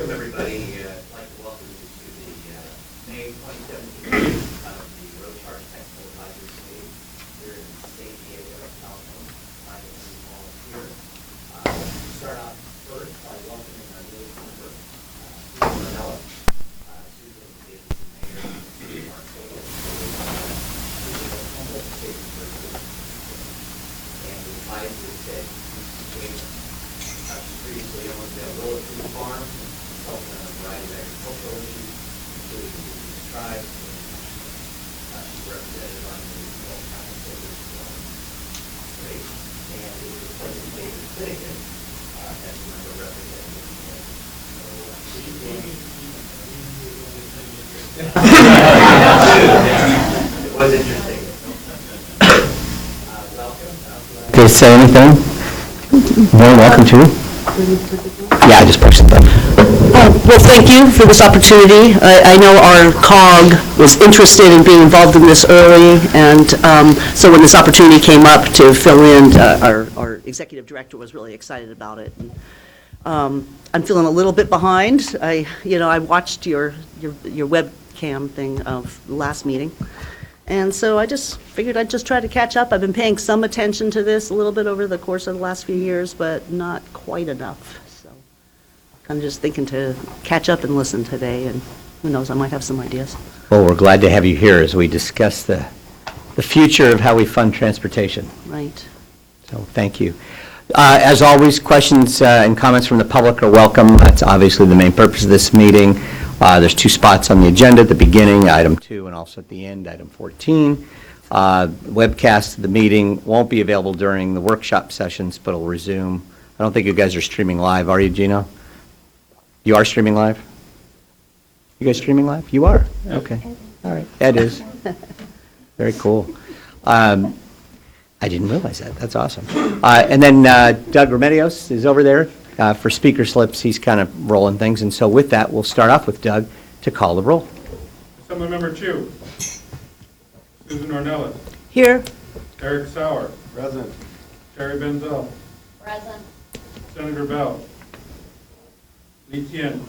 welcome everybody. I'd like to welcome you to the May 2017 meeting of the Road Charge Technical Advisory Committee here in San Diego, California. My name is Paul here. We'll start off first by welcoming our newest member, Susan Manella. Susan is the mayor of the city of Marseille. Susan is a humble state person and the advisor said previously owned a Willow Tree Farm, consulted on a variety of agricultural issues, including indigenous tribes. She represented on the North County Civic Great. And it was replacing David Finnegan as a member representative. It was interesting. Welcome. Did I say anything? More welcome to. Yeah, I just pushed the button. Well, thank you for this opportunity. I know our COG was interested in being involved in this early, and so when this opportunity came up to fill in, our executive director was really excited about it. And, I'm feeling a little bit behind. I watched your webcam thing of the last meeting. And so I just figured I'd just try to catch up. I've been paying some attention to this a little bit over the course of the last few years, but not quite enough. So I'm just thinking to catch up and listen today, and who knows, I might have some ideas. Well, we're glad to have you here as we discuss the future of how we fund transportation. Right. So thank you. As always, questions and comments from the public are welcome. That's obviously the main purpose of this meeting. There's 2 spots on the agenda at the beginning, item 2, and also at the end, item 14. Webcast of the meeting won't be available during the workshop sessions, but it'll resume. I don't think you guys are streaming live, are you, Gino? You are streaming live? You guys streaming live? You are? Okay. All right. Ed is. Very cool. I didn't realize that. That's awesome. And then Doug Remedios is over there. For speaker slips, he's kind of rolling things. And so with that, we'll start off with Doug to call the roll. Assembly Member Chu. Susan Ornelas. Here. Eric Sauer. Present. Terry Benzel. Present. Senator Bell. Lee Tien.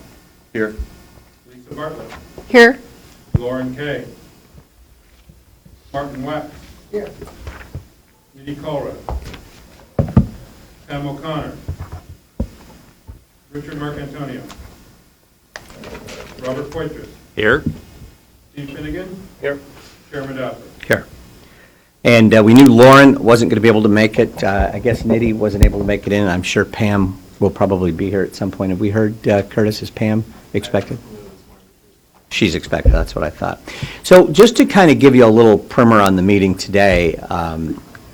Here. Lisa Bartlett. Here. Lauren Kay. Martin Wax. Here. Nidhi Colress. Pam O'Connor. Richard Marcantonio. Robert Poitras. Here. Steve Finnegan. Here. Chairman Dapper. Here. And we knew Lauren wasn't going to be able to make it. I guess Nidhi wasn't able to make it in. I'm sure Pam will probably be here at some point. Have we heard, Curtis, is Pam expected? She's expected. That's what I thought. So just to kind of give you a little primer on the meeting today,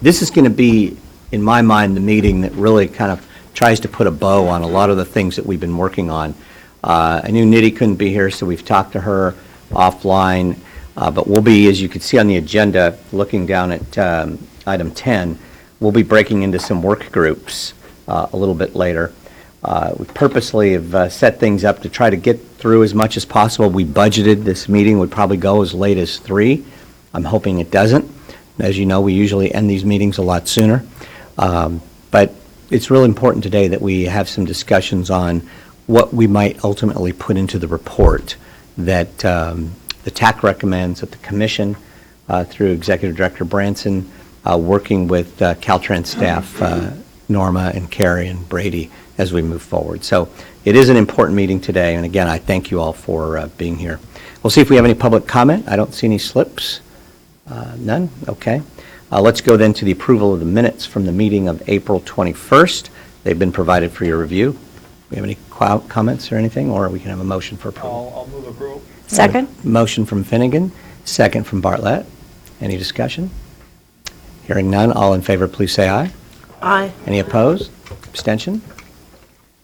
this is going to be, in my mind, the meeting that really kind of tries to put a bow on a lot of the things that we've been working on. I knew Nidhi couldn't be here, so we've talked to her offline, but we'll be, as you can see on the agenda, looking down at item 10, we'll be breaking into some work groups a little bit later. We purposely have set things up to try to get through as much as possible. We budgeted this meeting would probably go as late as 3. I'm hoping it doesn't. As you know, we usually end these meetings a lot sooner. But it's really important today that we have some discussions on what we might ultimately put into the report that the TAC recommends, that the Commission, through Executive Director Branson, working with Caltrans staff, Norma and Carrie and Brady, as we move forward. So it is an important meeting today, and again, I thank you all for being here. We'll see if we have any public comment. I don't see any slips. None? Okay. Let's go then to the approval of the minutes from the meeting of April 21st. They've been provided for your review. Do we have any comments or anything, or we can have a motion for approval? I'll move approval. Second. Motion from Finnegan, second from Bartlett. Any discussion? Hearing none, all in favor, please say aye. Aye. Any opposed? Abstention?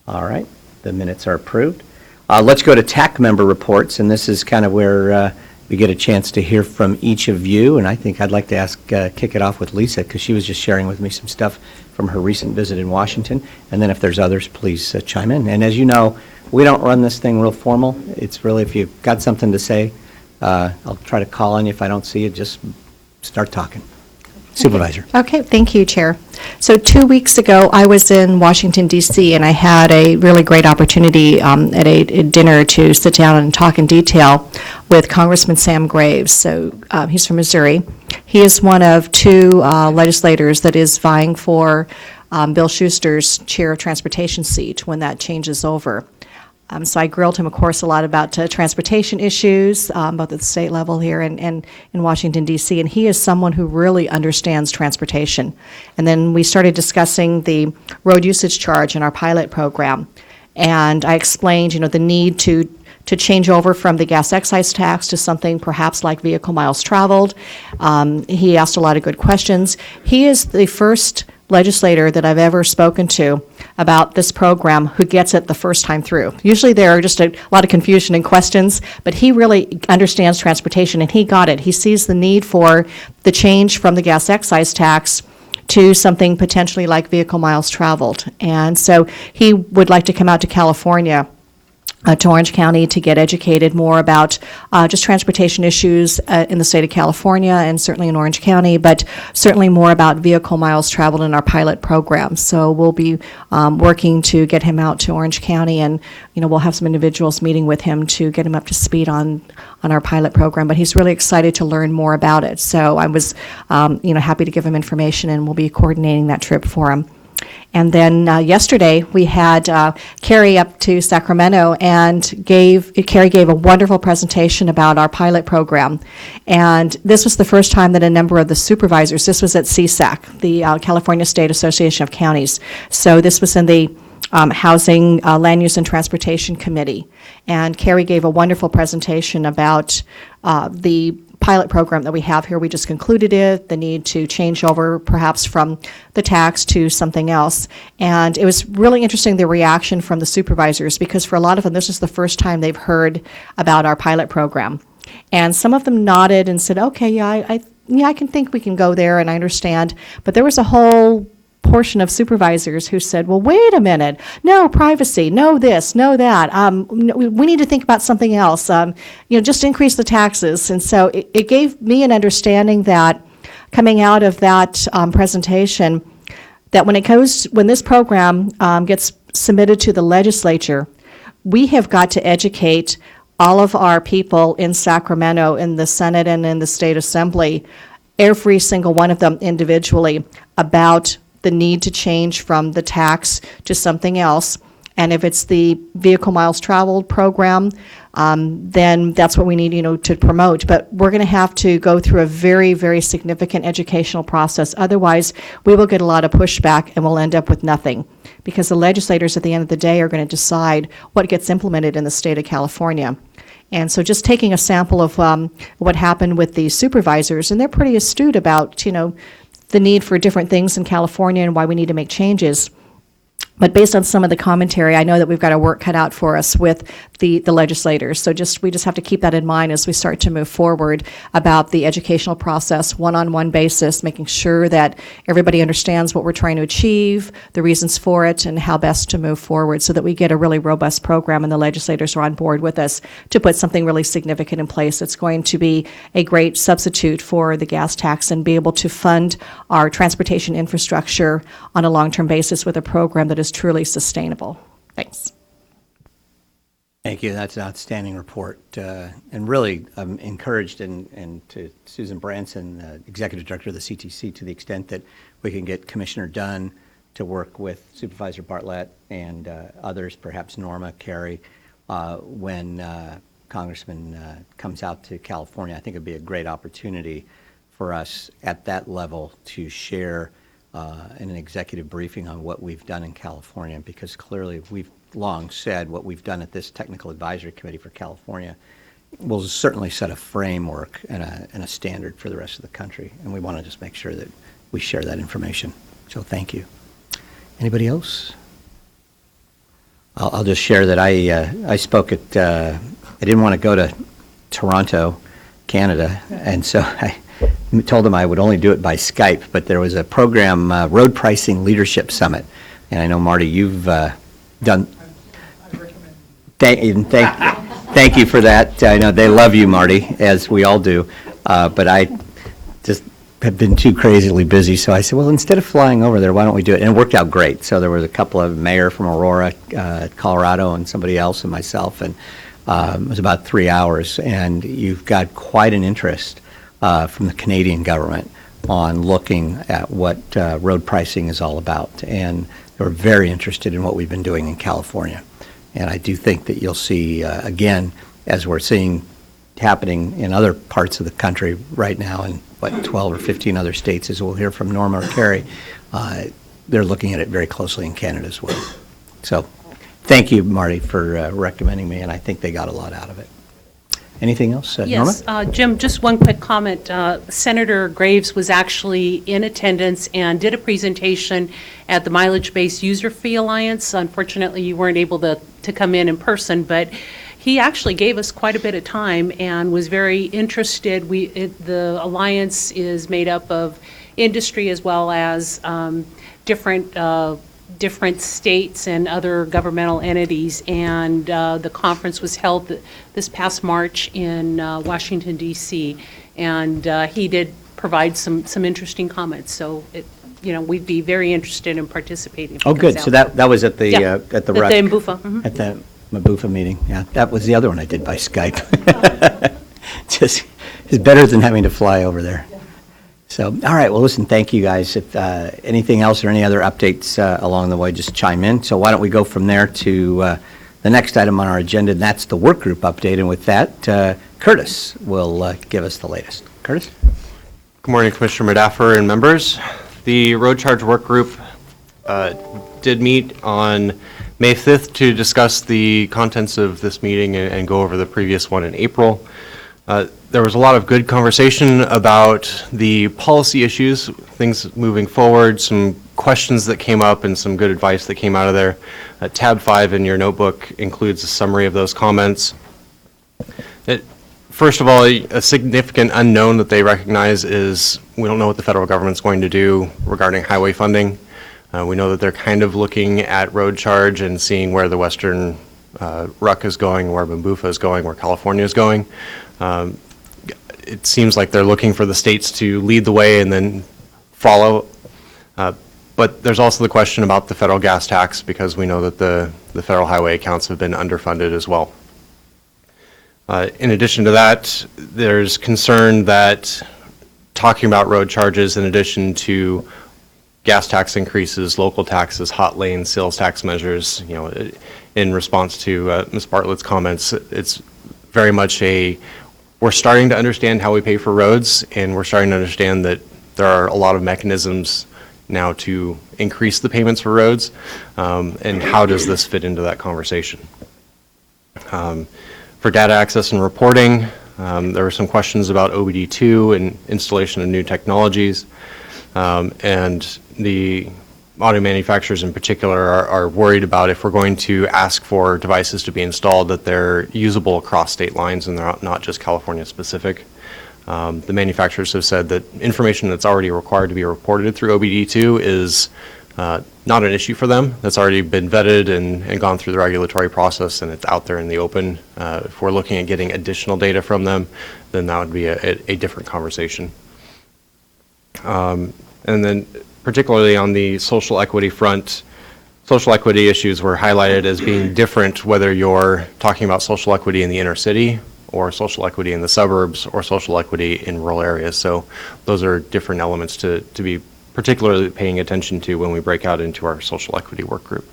All right, the minutes are approved. Let's go to TAC Member Reports, and this is kind of where we get a chance to hear from each of you, and I think I'd like to kick it off with Lisa, because she was just sharing with me some stuff from her recent visit in Washington, and then if there's others, please chime in. And as you know, we don't run this thing real formal. It's really, if you've got something to say, I'll try to call on you. If I don't see you, just start talking. Supervisor. Okay, thank you, Chair. So 2 weeks ago, I was in Washington, D.C., and I had a really great opportunity at a dinner to sit down and talk in detail with Congressman Sam Graves. So he's from Missouri. He is one of two legislators that is vying for Bill Schuster's Chair of Transportation seat when that changes over. So I grilled him, of course, a lot about transportation issues, both at the state level here and in Washington, D.C., and he is someone who really understands transportation. And then we started discussing the road usage charge in our pilot program, and I explained, the need to change over from the gas excise tax to something perhaps like vehicle miles traveled. He asked a lot of good questions. He is the first legislator that I've ever spoken to about this program who gets it the first time through. Usually there are just a lot of confusion and questions, but he really understands transportation, and he got it. He sees the need for the change from the gas excise tax to something potentially like vehicle miles traveled. And so he would like to come out to California, to Orange County, to get educated more about just transportation issues in the state of California and certainly in Orange County, but certainly more about vehicle miles traveled in our pilot program. So we'll be working to get him out to Orange County, and we'll have some individuals meeting with him to get him up to speed on our pilot program. But he's really excited to learn more about it. So I was happy to give him information, and we'll be coordinating that trip for him. And then yesterday, we had Carrie up to Sacramento, and Carrie gave a wonderful presentation about our pilot program. And this was the first time that a number of the supervisors, this was at CSAC, the California State Association of Counties. So this was in the Housing, Land Use, and Transportation Committee. And Carrie gave a wonderful presentation about the pilot program that we have here. We just concluded it, the need to change over perhaps from the tax to something else. And it was really interesting, the reaction from the supervisors, because for a lot of them, this is the first time they've heard about our pilot program. And some of them nodded and said, okay, yeah, I can think we can go there, and I understand. But there was a whole portion of supervisors who said, well, wait a minute, no privacy, no this, no that, we need to think about something else, just increase the taxes. And so it gave me an understanding that coming out of that presentation, that when this program gets submitted to the legislature, we have got to educate all of our people in Sacramento, in the Senate and in the State Assembly, every single one of them individually, about the need to change from the tax to something else. And if it's the vehicle miles traveled program, then that's what we need, to promote. But we're going to have to go through a very, very significant educational process. Otherwise, we will get a lot of pushback, and we'll end up with nothing. Because the legislators at the end of the day are going to decide what gets implemented in the state of California. And so just taking a sample of what happened with the supervisors, and they're pretty astute about, the need for different things in California and why we need to make changes. But based on some of the commentary, I know that we've got our work cut out for us with the legislators. So we just have to keep that in mind as we start to move forward about the educational process, one-on-one basis, making sure that everybody understands what we're trying to achieve, the reasons for it, and how best to move forward so that we get a really robust program and the legislators are on board with us to put something really significant in place that's going to be a great substitute for the gas tax and be able to fund our transportation infrastructure on a long-term basis with a program that is truly sustainable. Thanks. Thank you. That's an outstanding report. And really, I'm encouraged and to Susan Branson, Executive Director of the CTC, to the extent that we can get Commissioner Dunn to work with Supervisor Bartlett and others, perhaps Norma, Carrie, when Congressman comes out to California. I think it'd be a great opportunity for us at that level to share in an executive briefing on what we've done in California, because clearly we've long said what we've done at this Technical Advisory Committee for California will certainly set a framework and a standard for the rest of the country, and we want to just make sure that we share that information. So thank you. Anybody else? I'll just share that I spoke at, I didn't want to go to Toronto, Canada, and so I told them I would only do it by Skype, but there was a program, Road Pricing Leadership Summit, and I know, Marty, you've done. I recommend. Thank you for that. I know they love you, Marty, as we all do, but I just have been too crazily busy, so I said, well, instead of flying over there, why don't we do it? And it worked out great. So there was a couple of mayor from Aurora, Colorado, and somebody else and myself, and it was about 3 hours. And you've got quite an interest from the Canadian government on looking at what road pricing is all about. And they're very interested in what we've been doing in California. And I do think that you'll see, again, as we're seeing happening in other parts of the country right now, in 12 or 15 other states, as we'll hear from Norma or Carrie, they're looking at it very closely in Canada as well. So thank you, Marty, for recommending me, and I think they got a lot out of it. Anything else, Norma? Yes, Jim, just one quick comment. Senator Graves was actually in attendance and did a presentation at the Mileage-Based User Fee Alliance. Unfortunately, you weren't able to come in person, but he actually gave us quite a bit of time and was very interested. The alliance is made up of industry as well as different states and other governmental entities, and the conference was held this past March in Washington, D.C., and he did provide some interesting comments. So we'd be very interested in participating. Oh, good. So that was at the Yeah, at the at RUC, the MBUFA. Mhm. at the Mabufa meeting. Yeah, that was the other one I did by Skype. Just it's better than having to fly over there. So, all right. Well, listen. Thank you, guys. If anything else or any other updates along the way, just chime in. So, why don't we go from there to the next item on our agenda, and that's the work group update. And with that, Curtis will give us the latest. Curtis. Good morning, Commissioner Madaffer and members. The Road Charge Work Group did meet on May 5th to discuss the contents of this meeting and go over the previous one in April. There was a lot of good conversation about the policy issues, things moving forward, some questions that came up, and some good advice that came out of there. Tab 5 in your notebook includes a summary of those comments. First of all, a significant unknown that they recognize is we don't know what the federal government's going to do regarding highway funding. We know that they're kind of looking at road charge and seeing where the Western RUC is going, where Bambufa is going, where California is going. It seems like they're looking for the states to lead the way and then follow. But there's also the question about the federal gas tax, because we know that the federal highway accounts have been underfunded as well. In addition to that, there's concern that talking about road charges in addition to gas tax increases, local taxes, hot lane, sales tax measures, in response to Ms. Bartlett's comments, it's very much we're starting to understand how we pay for roads, and we're starting to understand that there are a lot of mechanisms now to increase the payments for roads, and how does this fit into that conversation? For data access and reporting, there were some questions about OBD2 and installation of new technologies, and the auto manufacturers in particular are worried about if we're going to ask for devices to be installed that they're usable across state lines and they're not just California specific. The manufacturers have said that information that's already required to be reported through OBD2 is not an issue for them. That's already been vetted and gone through the regulatory process, and it's out there in the open. If we're looking at getting additional data from them, then that would be a different conversation. And then particularly on the social equity front, social equity issues were highlighted as being different whether you're talking about social equity in the inner city or social equity in the suburbs or social equity in rural areas. So those are different elements to be particularly paying attention to when we break out into our social equity work group.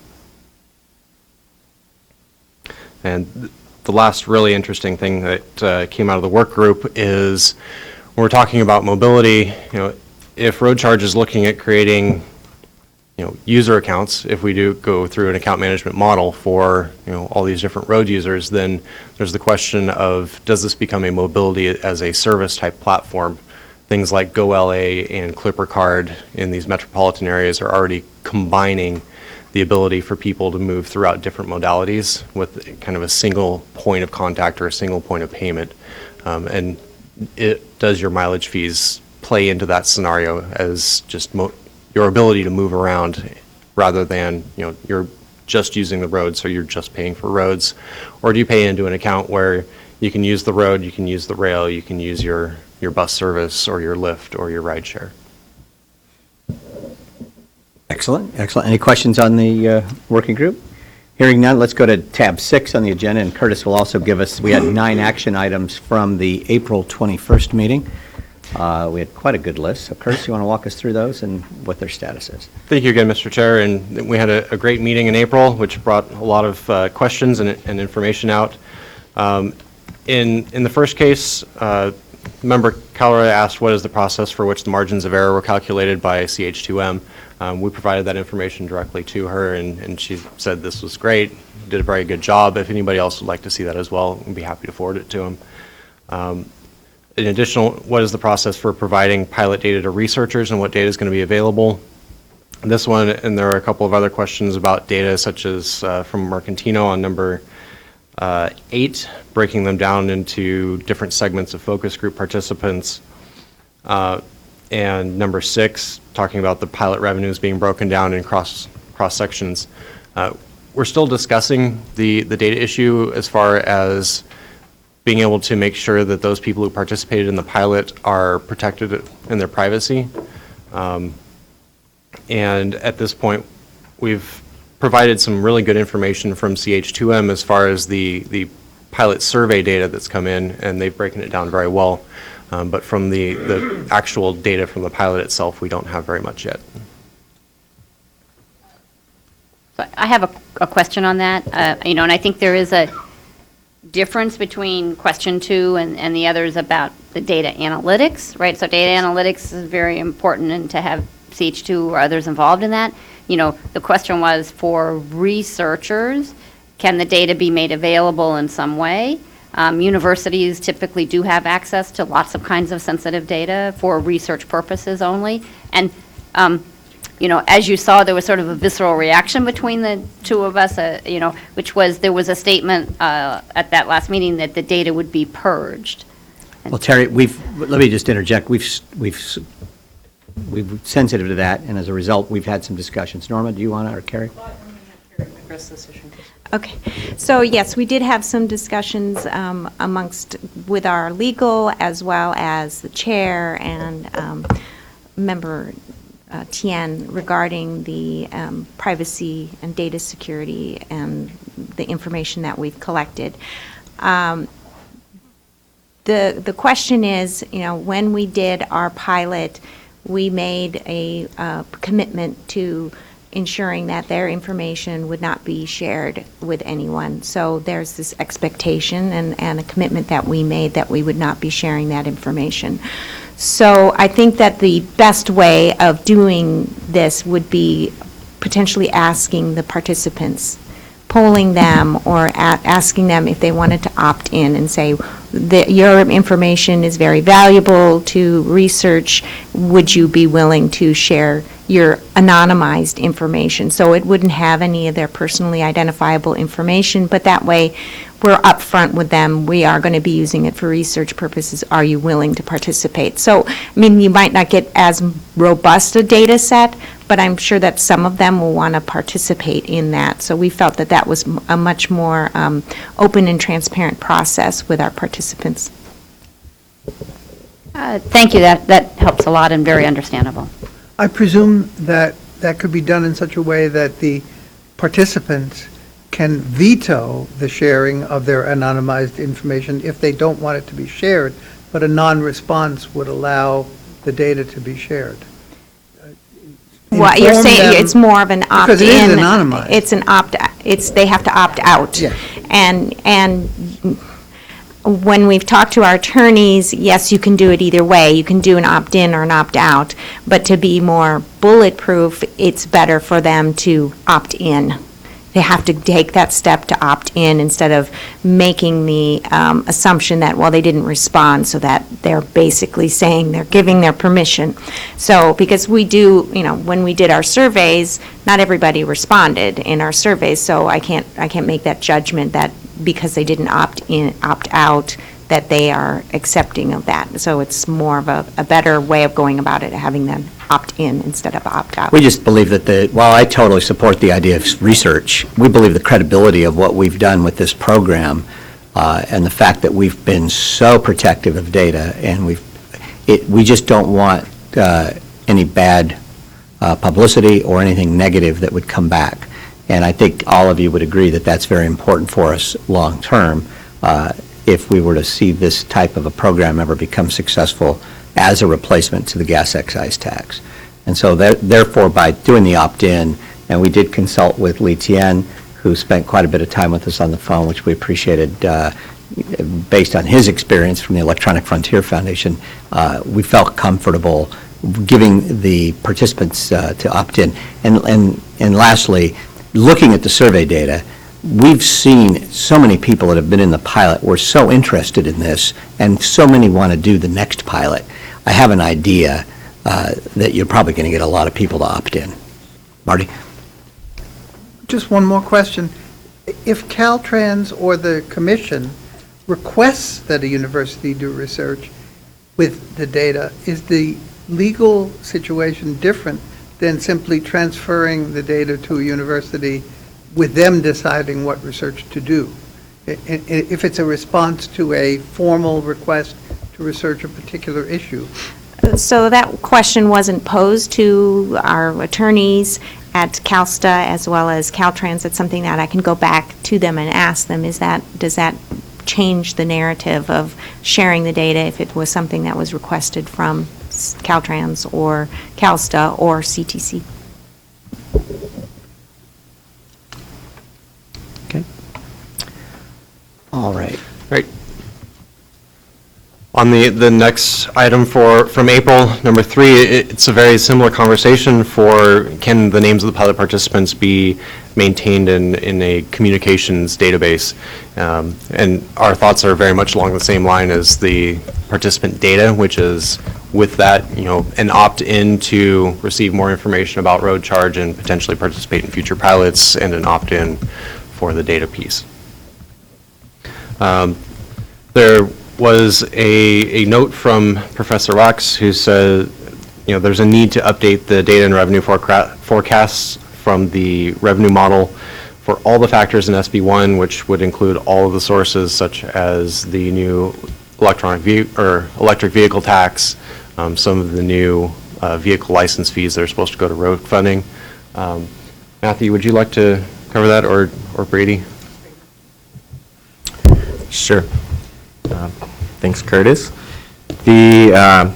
And the last really interesting thing that came out of the work group is when we're talking about mobility, if road charge is looking at creating, user accounts, if we do go through an account management model for, all these different road users, then there's the question of, does this become a mobility as a service type platform? Things like GoLA and Clipper Card in these metropolitan areas are already combining the ability for people to move throughout different modalities with kind of a single point of contact or a single point of payment. And does your mileage fees play into that scenario as just your ability to move around rather than, you're just using the roads, so you're just paying for roads? Or do you pay into an account where You can use the road, you can use the rail, you can use your bus service or your Lyft or your ride share. Excellent, excellent. Any questions on the working group? Hearing none, let's go to tab 6 on the agenda, and Curtis will also give us, we had 9 action items from the April 21st meeting. We had quite a good list. So Curtis, you want to walk us through those and what their status is? Thank you again, Mr. Chair. And we had a great meeting in April, which brought a lot of questions and information out. In the first case, Member Calroy asked what is the process for which the margins of error were calculated by CH2M. We provided that information directly to her, and she said this was great, did a very good job. If anybody else would like to see that as well, we'd be happy to forward it to them. In addition, what is the process for providing pilot data to researchers and what data is going to be available? This one, and there are a couple of other questions about data, such as from Mercantino on number 8, breaking them down into different segments of focus group participants. And number 6, talking about the pilot revenues being broken down in cross sections. We're still discussing the data issue as far as being able to make sure that those people who participated in the pilot are protected in their privacy. And at this point, we've provided some really good information from CH2M as far as the pilot survey data that's come in, and they've broken it down very well. But from the actual data from the pilot itself, we don't have very much yet. So I have a question on that, and I think there is a difference between question 2 and the others about the data analytics, right? So data analytics is very important, and to have CH2 or others involved in that. The question was for researchers, can the data be made available in some way? Universities typically do have access to lots of kinds of sensitive data for research purposes only. And, as you saw, there was sort of a visceral reaction between the two of us, which was there was a statement at that last meeting that the data would be purged. Well, Terry, let me just interject. We've sensitive to that, and as a result, we've had some discussions. Norma, do you want to, or Carrie? Address this issue. Okay, so yes, we did have some discussions with our legal as well as the chair and Member Tien regarding the privacy and data security and the information that we've collected. The question is, when we did our pilot, we made a commitment to ensuring that their information would not be shared with anyone. So there's this expectation and a commitment that we made that we would not be sharing that information. So I think that the best way of doing this would be potentially asking the participants, polling them or asking them if they wanted to opt in and say, your information is very valuable to research. Would you be willing to share your anonymized information? So it wouldn't have any of their personally identifiable information, but that way we're upfront with them. We are going to be using it for research purposes. Are you willing to participate? So, you might not get as robust a data set, but I'm sure that some of them will want to participate in that. So we felt that that was a much more open and transparent process with our participants. Thank you. That helps a lot and very understandable. I presume that that could be done in such a way that the participants can veto the sharing of their anonymized information if they don't want it to be shared, but a non-response would allow the data to be shared. What you're Inform saying, them- it's more of an opt-in. Because it is anonymized. They have to opt out. Yeah. And when we've talked to our attorneys, yes, you can do it either way. You can do an opt-in or an opt-out, but to be more bulletproof, it's better for them to opt in. They have to take that step to opt in instead of making the assumption that, well, they didn't respond, so that they're basically saying they're giving their permission. So, because we do, when we did our surveys, not everybody responded in our surveys, so I can't make that judgment that because they didn't opt out, that they are accepting of that. So it's more of a better way of going about it, having them opt in instead of opt out. We just believe that while I totally support the idea of research, we believe the credibility of what we've done with this program And the fact that we've been so protective of data, and we just don't want any bad publicity or anything negative that would come back. And I think all of you would agree that that's very important for us long-term if we were to see this type of a program ever become successful as a replacement to the gas excise tax. And so therefore, by doing the opt-in, and we did consult with Lee Tien, who spent quite a bit of time with us on the phone, which we appreciated based on his experience from the Electronic Frontier Foundation, we felt comfortable giving the participants to opt in. And lastly, looking at the survey data, we've seen so many people that have been in the pilot were so interested in this, and so many want to do the next pilot. I have an idea that you're probably going to get a lot of people to opt in. Marty? Just one more question. If Caltrans or the commission requests that a university do research with the data, is the legal situation different than simply transferring the data to a university with them deciding what research to do? If it's a response to a formal request to research a particular issue. So that question wasn't posed to our attorneys at CalSTA as well as Caltrans. It's something that I can go back to them and ask them, does that change the narrative of sharing the data if it was something that was requested from Caltrans or CalSTA or CTC? Okay. All right. Right. On the next item from April, number 3, it's a very similar conversation for can the names of the pilot participants be maintained in a communications database. And our thoughts are very much along the same line as the participant data, which is with that, an opt-in to receive more information about road charge and potentially participate in future pilots, and an opt-in for the data piece. There was a note from Professor Rox who said, there's a need to update the data and revenue forecasts from the revenue model for all the factors in SB1, which would include all of the sources such as the new electric vehicle tax, some of the new vehicle license fees that are supposed to go to road funding. Matthew, would you like to cover that, or Brady? Sure. Thanks, Curtis. The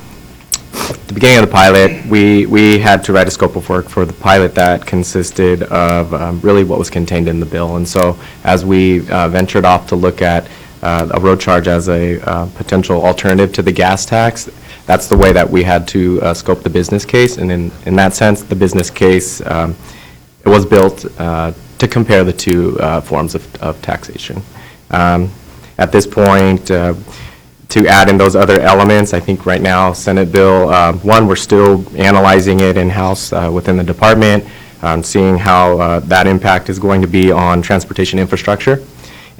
beginning of the pilot, we had to write a scope of work for the pilot that consisted of really what was contained in the bill. And so as we ventured off to look at a road charge as a potential alternative to the gas tax, that's the way that we had to scope the business case. And in that sense, the business case, it was built to compare the two forms of taxation. At this point, to add in those other elements, I think right now, Senate Bill 1, we're still analyzing it in-house within the department, seeing how that impact is going to be on transportation infrastructure.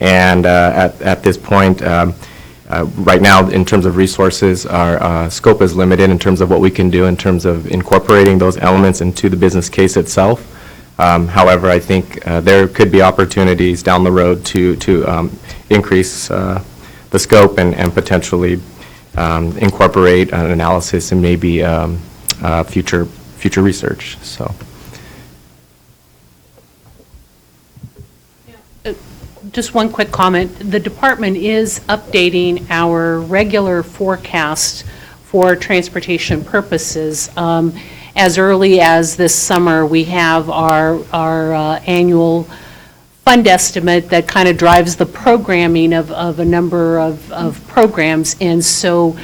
And at this point, right now, in terms of resources, our scope is limited in terms of what we can do in terms of incorporating those elements into the business case itself. However, I think there could be opportunities down the road to increase the scope and potentially incorporate an analysis and maybe future research. So. Just one quick comment. The department is updating our regular forecast for transportation purposes. As early as this summer, we have our annual fund estimate that kind of drives the programming of a number of programs. And so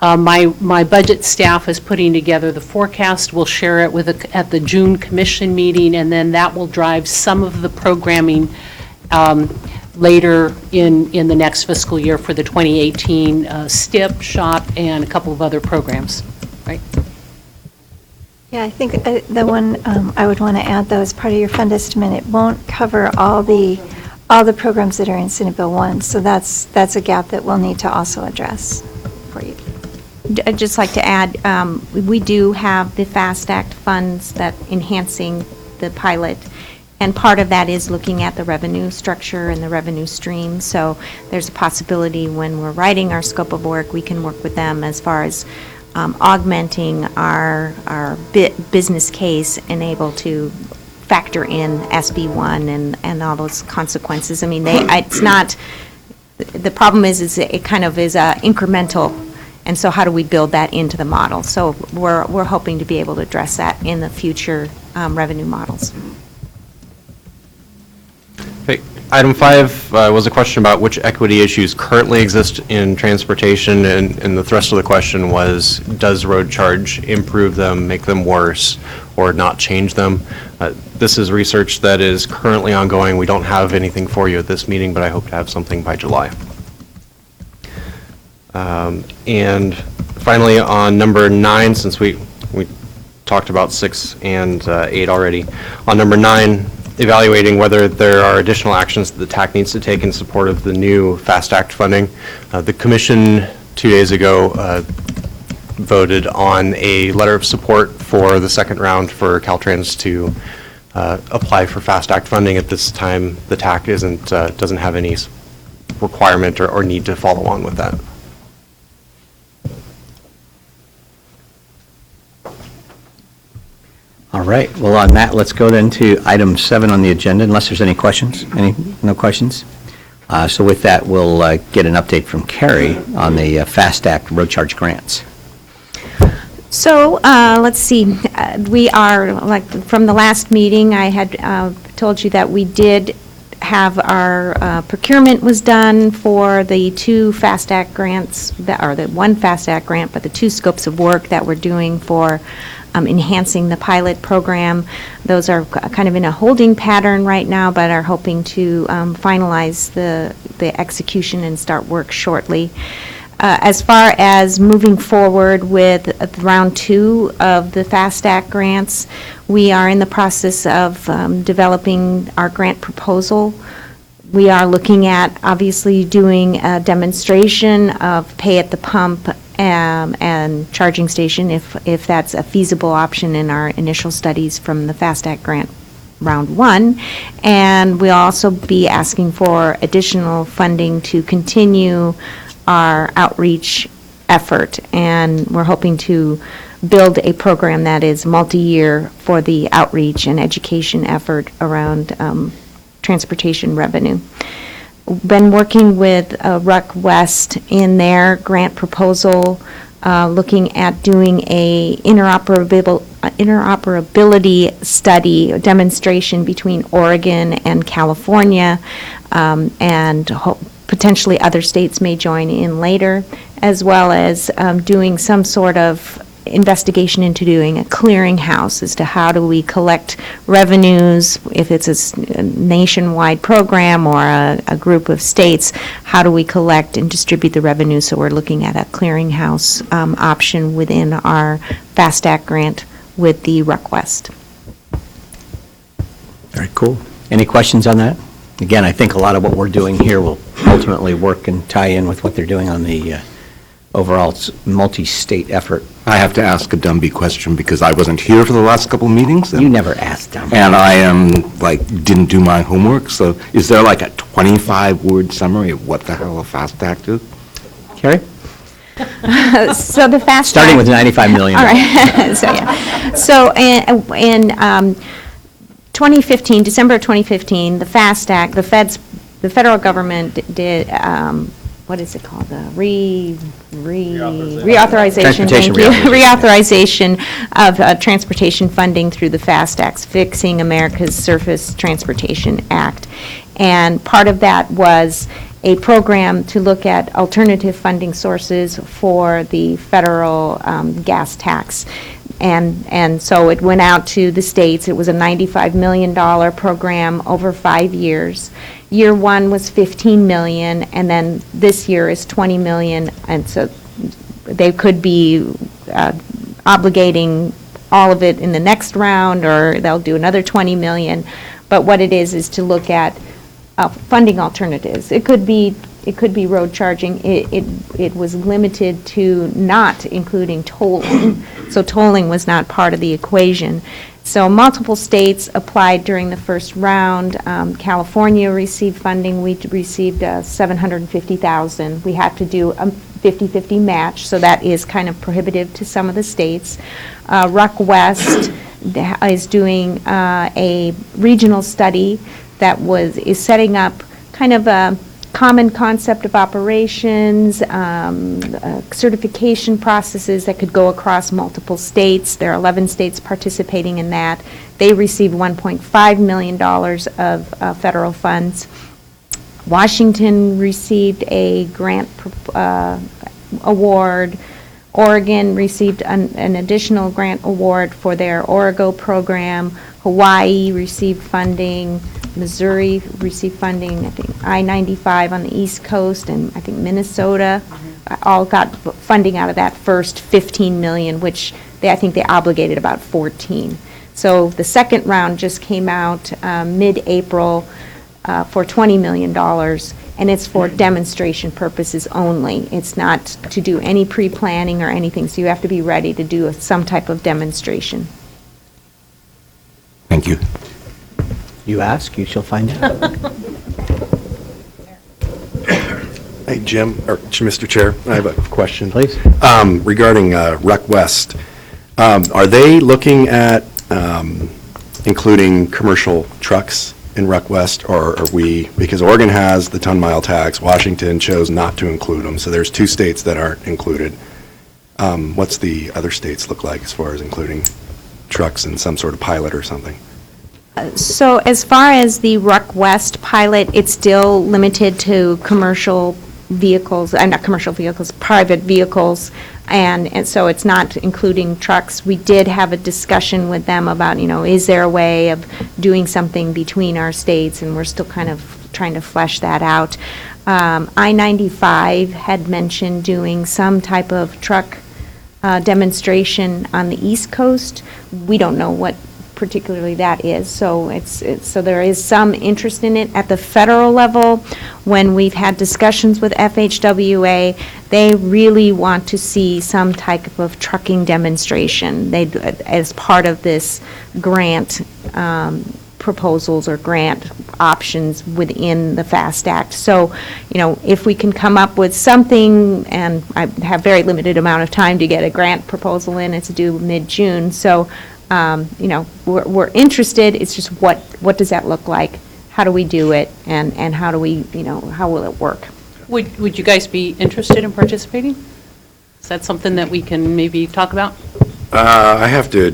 my budget staff is putting together the forecast. We'll share it at the June commission meeting, and then that will drive some of the programming later in the next fiscal year for the 2018 STIP, SHOP, and a couple of other programs, right? Yeah, I think the one I would want to add, though, as part of your fund estimate, it won't cover all the programs that are in Senate Bill 1, so that's a gap that we'll need to also address for you. I'd just like to add, we do have the FAST Act funds that enhancing the pilot, And part of that is looking at the revenue structure and the revenue stream. So there's a possibility when we're writing our scope of work, we can work with them as far as augmenting our business case and able to factor in SB1 and all those consequences. I mean, it's not, the problem is it kind of is incremental, and so how do we build that into the model? So we're hoping to be able to address that in the future revenue models. Okay. Item 5 was a question about which equity issues currently exist in transportation, and the thrust of the question was, does road charge improve them, make them worse, or not change them? This is research that is currently ongoing. We don't have anything for you at this meeting, but I hope to have something by July. And finally, on number 9, since we talked about 6 and 8 already, on number 9, evaluating whether there are additional actions that the TAC needs to take in support of the new FAST Act funding. The Commission 2 days ago voted on a letter of support for the second round for Caltrans to apply for FAST Act funding. At this time, the TAC doesn't have any requirement or need to follow on with that. All right, well, on that, let's go then to item 7 on the agenda, unless there's any questions. No questions? So with that, we'll get an update from Carrie on the FAST Act road charge grants. So let's see, we are, like, from the last meeting, I had told you that we did have our procurement was done for the 2 FAST Act grants, or the 1 FAST Act grant, but the 2 scopes of work that we're doing for enhancing the pilot program. Those are kind of in a holding pattern right now, but are hoping to finalize the execution and start work shortly. As far as moving forward with round 2 of the FAST Act grants, we are in the process of developing our grant proposal. We are looking at obviously doing a demonstration of pay at the pump and charging station if that's a feasible option in our initial studies from the FAST Act grant round 1. And we'll also be asking for additional funding to continue our outreach effort, and we're hoping to build a program that is multi-year for the outreach and education effort around transportation revenue. Been working with RUC West in their grant proposal, looking at doing a interoperability study, a demonstration between Oregon and California, and potentially other states may join in later, as well as doing some sort of investigation into doing a clearinghouse as to how do we collect revenues, if it's a nationwide program or a group of states, how do we collect and distribute the revenue? So we're looking at a clearinghouse option within our FAST Act grant with the RUC West. Very cool. Any questions on that? Again, I think a lot of what we're doing here will ultimately work and tie in with what they're doing on the overall multi-state effort. I have to ask a Dumby question because I wasn't here for the last couple of meetings. You never asked them. And I didn't do my homework, so is there like a 25-word summary of what the hell a FAST Act is? Carrie? So the FAST Starting Act, with $95 million. all right. So, yeah. So in 2015, December of 2015, the FAST Act, the federal government did, what is it called? The reauthorization. Thank you. Reauthorization of transportation funding through the FAST Act, Fixing America's Surface Transportation Act. And part of that was a program to look at alternative funding sources for the federal gas tax. And so it went out to the states. It was a $95 million program over 5 years. Year 1 was $15 million, and then this year is $20 million. And so they could be obligating all of it in the next round, or they'll do another $20 million. But what it is to look at funding alternatives. It could be road charging. It was limited to not including tolling. So tolling was not part of the equation. So multiple states applied during the first round. California received funding. We received $750,000. We have to do a 50-50 match, so that is kind of prohibitive to some of the states. Ruck West is doing a regional study that is setting up kind of a common concept of operations, certification processes that could go across multiple states. There are 11 states participating in that. They received $1.5 million of federal funds. Washington received a grant award. Oregon received an additional grant award for their Origo program. Hawaii received funding. Missouri received funding. I think I-95 on the East Coast, and I think Minnesota all got funding out of that first $15 million, which I think they obligated about 14. So the second round just came out mid-April for $20 million, and it's for demonstration purposes only. It's not to do any pre-planning or anything, so you have to be ready to do some type of demonstration. Thank you. You ask, you shall find out. Hey, Jim, or Mr. Chair, I have a question. Please. Regarding Rec West. Are they looking at including commercial trucks in Rec West, or are we, because Oregon has the ton-mile tax, Washington chose not to include them, so there's 2 states that aren't included. What's the other states look like as far as including trucks in some sort of pilot or something? So as far as the Ruck West pilot, it's still limited to commercial vehicles, not commercial vehicles, private vehicles, and so it's not including trucks. We did have a discussion with them about, is there a way of doing something between our states, and we're still kind of trying to flesh that out. I-95 had mentioned doing some type of truck demonstration on the East Coast. We don't know what particularly that is, so so there is some interest in it at the federal level. When we've had discussions with FHWA, they really want to see some type of trucking demonstration. They, as part of this grant proposals or grant options within the FAST Act. So, if we can come up with something, and I have very limited amount of time to get a grant proposal in, it's due mid-June, so we're interested. It's just what does that look like? How do we do it? And how do we, how will it work? Would you guys be interested in participating? Is that something that we can maybe talk about? I have to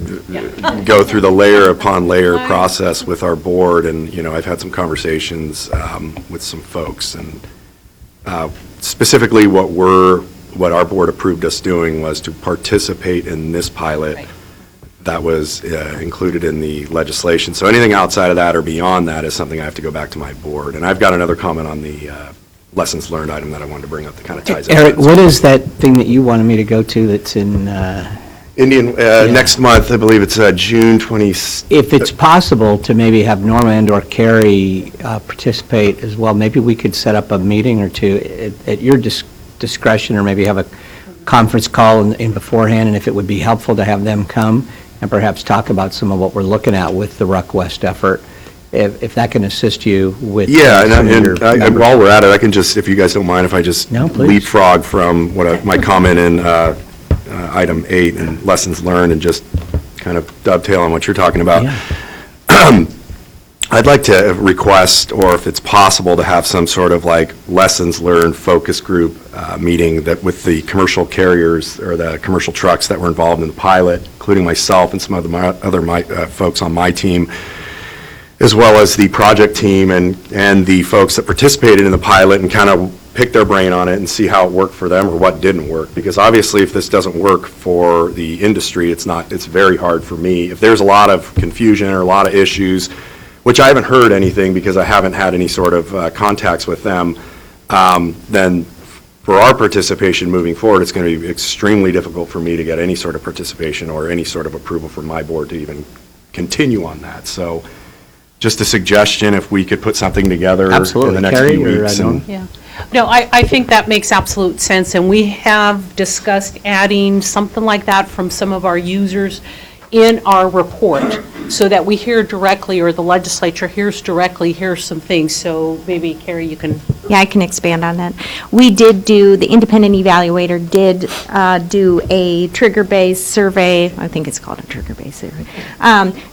go through the layer upon layer process with our board, and, I've had some conversations with some folks, and specifically what our board approved us doing was to participate in this pilot. Right. That was included in the legislation. So anything outside of that or beyond that is something I have to go back to my board. And I've got another comment on the lessons learned item that I wanted to bring up that kind of ties into Eric, that. what is that thing that you wanted me to go to that's in, Next month, I believe it's June 20th. if it's possible to maybe have Norma and/or Carrie participate as well, maybe we could set up a meeting or two at your discretion, or maybe have a conference call in beforehand, and if it would be helpful to have them come and perhaps talk about some of what we're looking at with the Ruck West effort, if that can assist you with. Yeah, some of and your while we're at it, I can just, if you guys don't mind, if I just No, please. leapfrog from my comment in item 8 and lessons learned, and just kind of dovetail on what you're talking about. Yeah. I'd like to request, or if it's possible, to have some sort of lessons learned focus group meeting that with the commercial carriers or the commercial trucks that were involved in the pilot, including myself and some other folks on my team, as well as the project team and the folks that participated in the pilot, and kind of pick their brain on it and see how it worked for them or what didn't work. Because obviously, if this doesn't work for the industry, it's very hard for me. If there's a lot of confusion or a lot of issues, which I haven't heard anything because I haven't had any sort of contacts with them, then for our participation moving forward, it's going to be extremely difficult for me to get any sort of participation or any sort of approval from my board to even continue on that. So just a suggestion, if we could put something together in the next Carrie, few or weeks. Yeah. No, I think that makes absolute sense, and we have discussed adding something like that from some of our users in our report. so that we hear directly, or the legislature hears directly, here's some things. So maybe, Carrie, you can. Yeah, I can expand on that. We did do, the independent evaluator did do a trigger-based survey, I think it's called a trigger-based survey,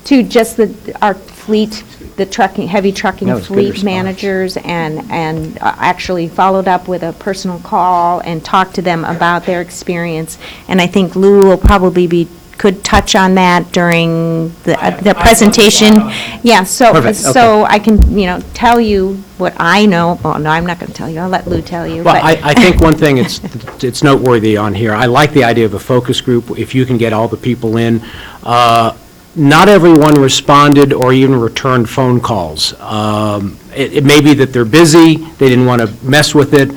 to just our fleet, the trucking, heavy trucking That was a good fleet response. managers, and actually followed up with a personal call and talked to them about their experience. And I think Lou will probably could touch on that during the presentation. Yeah, so, Perfect, okay. so I can, tell you what I know. Well, no, I'm not going to tell you. I'll let Lou tell you. Well, but- I think one thing it's noteworthy on here, I like the idea of a focus group, if you can get all the people in. Not everyone responded or even returned phone calls. It may be that they're busy, they didn't want to mess with it,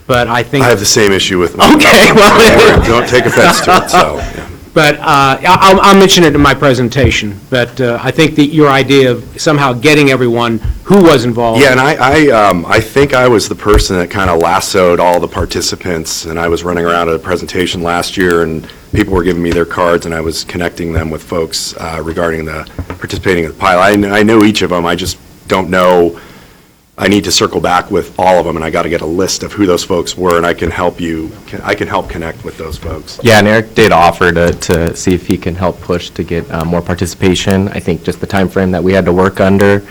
but I think... I have the same issue with. Okay, well... Don't take offense to it, so. yeah. But I'll mention it in my presentation, but I think that your idea of somehow getting everyone who was involved... Yeah, and I think I was the person that kind of lassoed all the participants, and I was running around at a presentation last year, and people were giving me their cards, and I was connecting them with folks regarding the participating in the pilot. I know each of them, I just don't know. I need to circle back with all of them, and I got to get a list of who those folks were, and I can help connect with those folks. Yeah, and Eric did offer to see if he can help push to get more participation. I think just the time frame that we had to work under,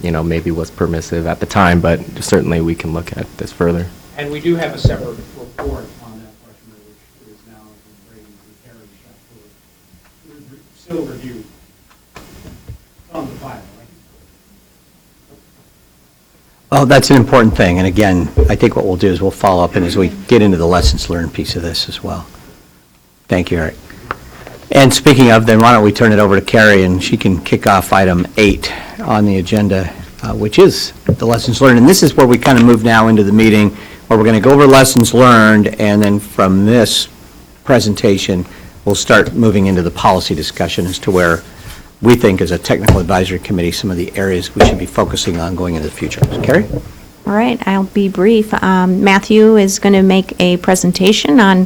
maybe was permissive at the time, but certainly we can look at this further. And we do have a separate report on that question, which is now in Carrie's shop, still reviewed on the file, right? Oh, that's an important thing, and again, I think what we'll do is we'll follow up, and as we get into the lessons learned piece of this as well. Thank you, Eric. And speaking of, then why don't we turn it over to Carrie, and she can kick off item 8 on the agenda, which is the lessons learned. And this is where we kind of move now into the meeting, where we're going to go over lessons learned, and then from this presentation, we'll start moving into the policy discussion as to where we think, as a technical advisory committee, some of the areas we should be focusing on going into the future. Carrie? All right, I'll be brief. Matthew is going to make a presentation on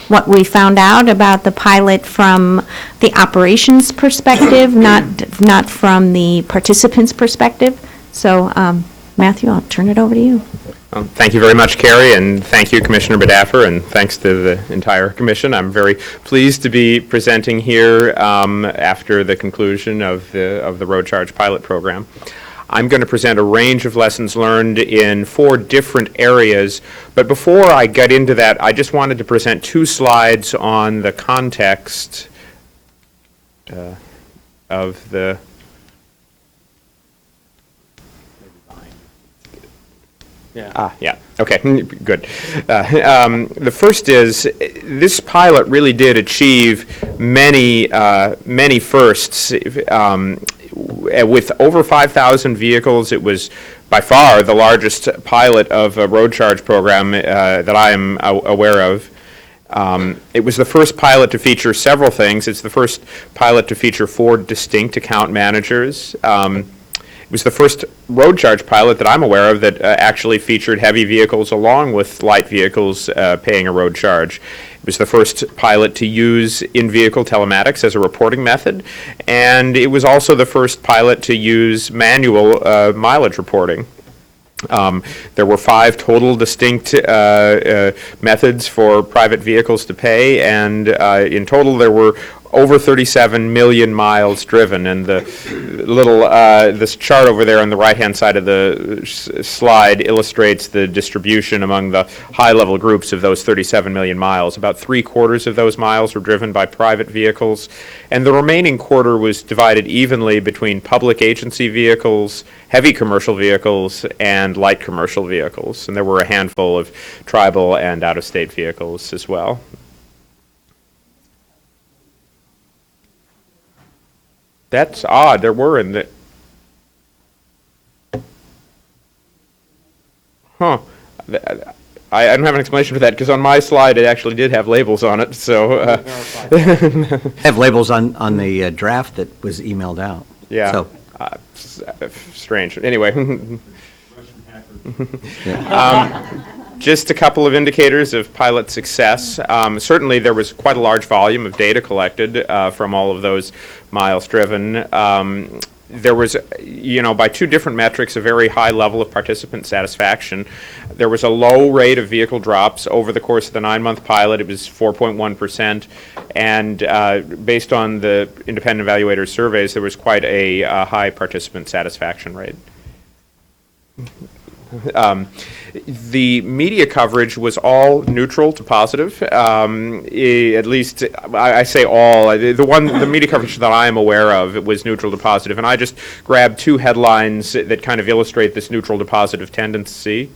what we found out about the pilot from the operations perspective, not from the participants' perspective. So, Matthew, I'll turn it over to you. Thank you very much, Carrie, and thank you, Commissioner Badaffer, and thanks to the entire commission. I'm very pleased to be presenting here after the conclusion of the road charge pilot program. I'm going to present a range of lessons learned in 4 different areas, but before I get into that, I just wanted to present 2 slides on the context of the okay, good. The first is, this pilot really did achieve many firsts. With over 5,000 vehicles, it was by far the largest pilot of a road charge program that I am aware of. It was the first pilot to feature several things. It's the first pilot to feature 4 distinct account managers. It was the first road charge pilot that I'm aware of that actually featured heavy vehicles along with light vehicles paying a road charge. It was the first pilot to use in-vehicle telematics as a reporting method, and it was also the first pilot to use manual mileage reporting. There were 5 total distinct methods for private vehicles to pay, and in total there were over 37 million miles driven. And the little this chart over there on the right-hand side of the slide illustrates the distribution among the high-level groups of those 37 million miles. About 3/4 of those miles were driven by private vehicles, and the remaining quarter was divided evenly between public agency vehicles, heavy commercial vehicles, and light commercial vehicles. And there were a handful of tribal and out-of-state vehicles as well. That's odd. There were in the... I don't have an explanation for that, because on my slide it actually did have labels on it, so... have labels on the draft that was emailed out. Yeah. So. Strange. Anyway. Just a couple of indicators of pilot success. Certainly, there was quite a large volume of data collected from all of those miles driven. There was, by two different metrics, a very high level of participant satisfaction. There was a low rate of vehicle drops over the course of the 9-month pilot. It was 4.1%. And based on the independent evaluators' surveys, there was quite a high participant satisfaction rate. The media coverage was all neutral to positive. At least, I say all. The media coverage that I am aware of, it was neutral to positive. And I just grabbed two headlines that kind of illustrate this neutral to positive tendency.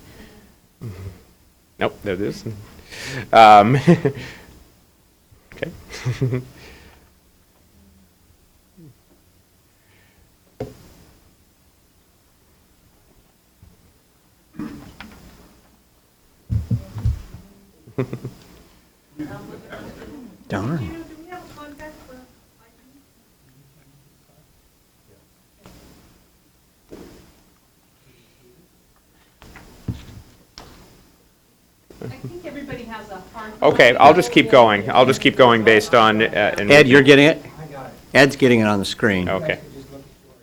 Nope, there it is. Okay. Darn. I think everybody has a hard. Okay, I'll just keep going. I'll just keep going based on. Ed, you're getting it? Ed's getting it on the screen. Okay.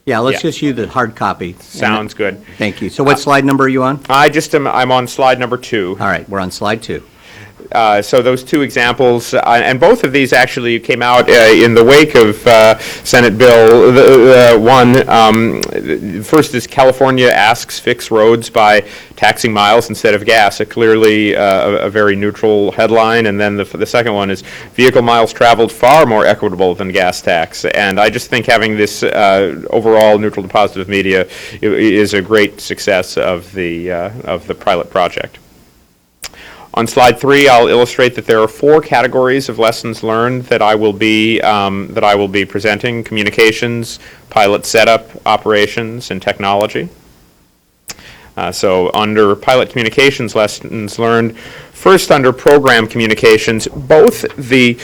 Yeah, let's Yeah. just use the hard copy. Sounds good. Thank you. So what slide number are you on? I'm on slide number 2. All right, we're on slide 2. So those two examples, and both of these actually came out in the wake of Senate Bill 1. First is California asks fix roads by taxing miles instead of gas, clearly a very neutral headline. And then the second one is vehicle miles traveled far more equitable than gas tax. And I just think having this overall neutral to positive media is a great success of the pilot project. On slide 3, I'll illustrate that there are 4 categories of lessons learned that I will be presenting: communications, pilot setup, operations, and technology. So under pilot communications lessons learned, first under program communications, both the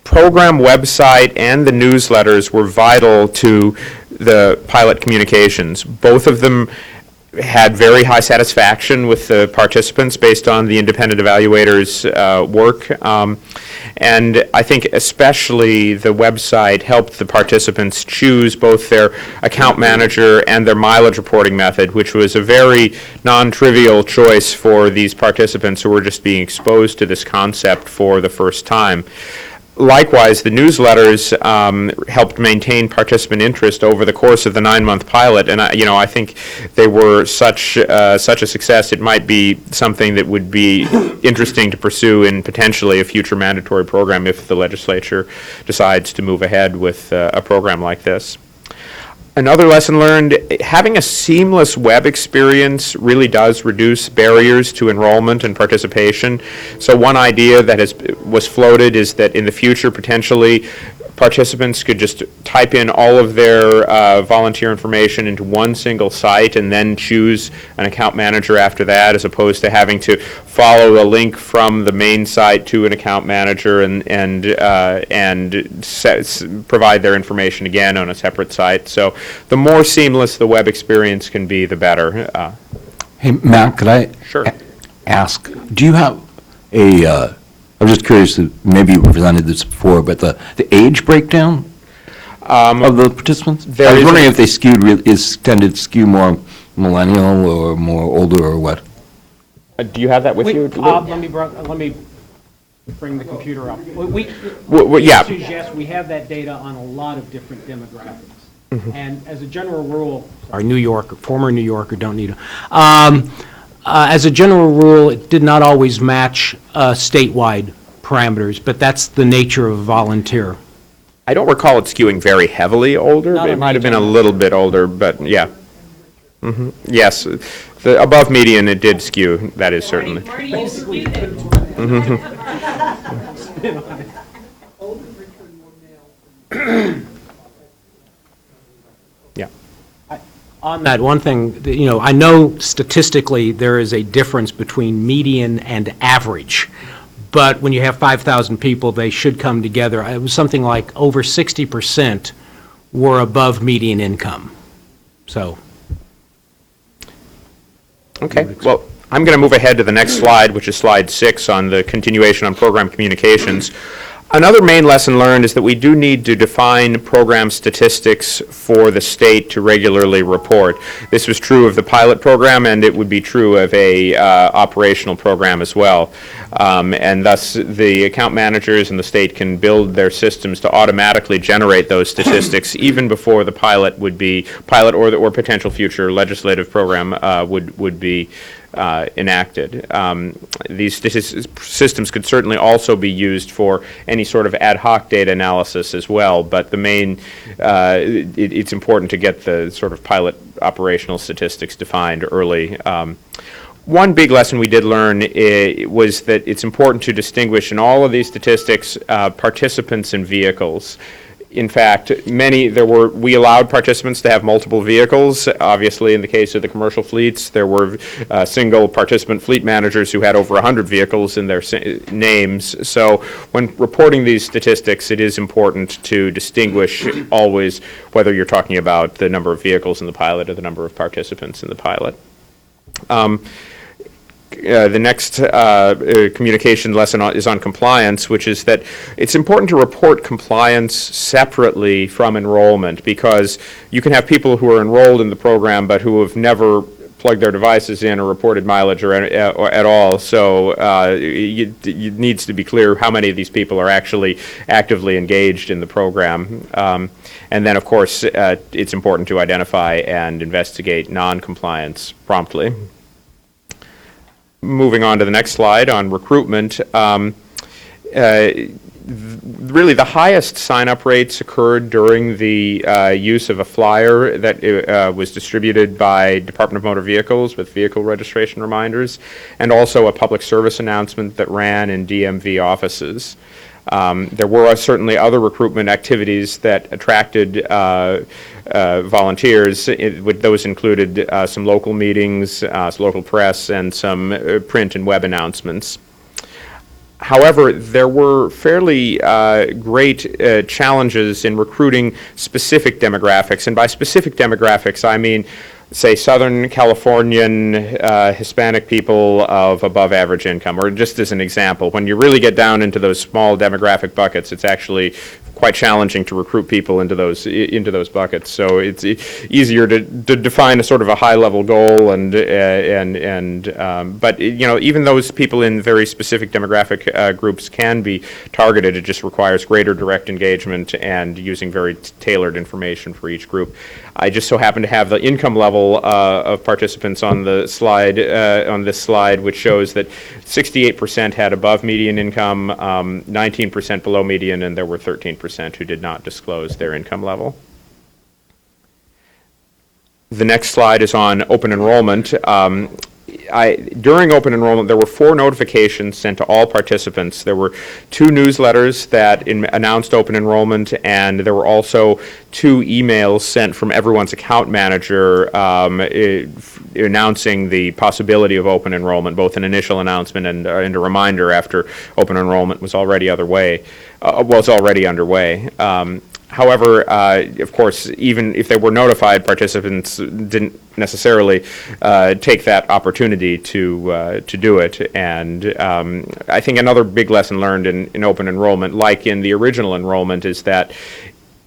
program website and the newsletters were vital to the pilot communications. Both of them had very high satisfaction with the participants based on the independent evaluators' work. And I think especially the website helped the participants choose both their account manager and their mileage reporting method, which was a very non-trivial choice for these participants who were just being exposed to this concept for the first time. Likewise, the newsletters helped maintain participant interest over the course of the 9-month pilot, and I think they were such a success. It might be something that would be interesting to pursue in potentially a future mandatory program if the legislature decides to move ahead with a program like this. Another lesson learned, having a seamless web experience really does reduce barriers to enrollment and participation. So one idea that was floated is that in the future, potentially, participants could just type in all of their volunteer information into one single site and then choose an account manager after that, as opposed to having to follow a link from the main site to an account manager and provide their information again on a separate site. So the more seamless the web experience can be, the better. Hey, Matt, could I ask, do you have I'm just curious, maybe you presented this before, but the age breakdown of the participants? I was wondering if they tended to skew more millennial or more older or what? Do you have that with you? Let me bring the computer up. Yeah. Yes, we have that data on a lot of different demographics. And as a general rule, our former New Yorker don't need to. As a general rule, it did not always match statewide parameters, but that's the nature of a volunteer. I don't recall it skewing very heavily older. It might have been a little bit older, but yeah. Yes, the above median, it did skew. That is certainly. Yeah. On that one thing, I know statistically there is a difference between median and average, but when you have 5,000 people, they should come together. It was something like over 60% were above median income. So. Okay. Well, I'm going to move ahead to the next slide, which is slide 6 on the continuation on program communications. Another main lesson learned is that we do need to define program statistics for the state to regularly report. This was true of the pilot program, and it would be true of a operational program as well. And thus, the account managers in the state can build their systems to automatically generate those statistics even before the pilot or potential future legislative program would be enacted. These systems could certainly also be used for any sort of ad hoc data analysis as well, but the main, it's important to get the sort of pilot operational statistics defined early. One big lesson we did learn was that it's important to distinguish in all of these statistics participants and vehicles. In fact, we allowed participants to have multiple vehicles. Obviously, in the case of the commercial fleets, there were single participant fleet managers who had over 100 vehicles in their names. So when reporting these statistics, it is important to distinguish always whether you're talking about the number of vehicles in the pilot or the number of participants in the pilot. The next communication lesson is on compliance, which is that it's important to report compliance separately from enrollment, because you can have people who are enrolled in the program but who have never plugged their devices in or reported mileage or at all. So it needs to be clear how many of these people are actually actively engaged in the program. And then, of course, it's important to identify and investigate non-compliance promptly. Moving on to the next slide on recruitment, really the highest sign-up rates occurred during the use of a flyer that was distributed by Department of Motor Vehicles with vehicle registration reminders, and also a public service announcement that ran in DMV offices. There were certainly other recruitment activities that attracted volunteers. Those included some local meetings, local press, and some print and web announcements. However, there were fairly great challenges in recruiting specific demographics, and by specific demographics I mean, say, Southern Californian Hispanic people of above average income, or just as an example, when you really get down into those small demographic buckets, it's actually quite challenging to recruit people into those buckets. So it's easier to define a sort of a high-level goal, but even those people in very specific demographic groups can be targeted. It just requires greater direct engagement and using very tailored information for each group. I just so happen to have the income level of participants on the slide, on this slide, which shows that 68% had above median income, 19% below median, and there were 13% who did not disclose their income level. The next slide is on open enrollment. During open enrollment, there were 4 notifications sent to all participants. There were 2 newsletters that announced open enrollment, and there were also 2 emails sent from everyone's account manager announcing the possibility of open enrollment, both an initial announcement and a reminder after open enrollment was already underway. However, of course, even if they were notified, participants didn't necessarily take that opportunity to do it. And I think another big lesson learned in open enrollment, like in the original enrollment, is that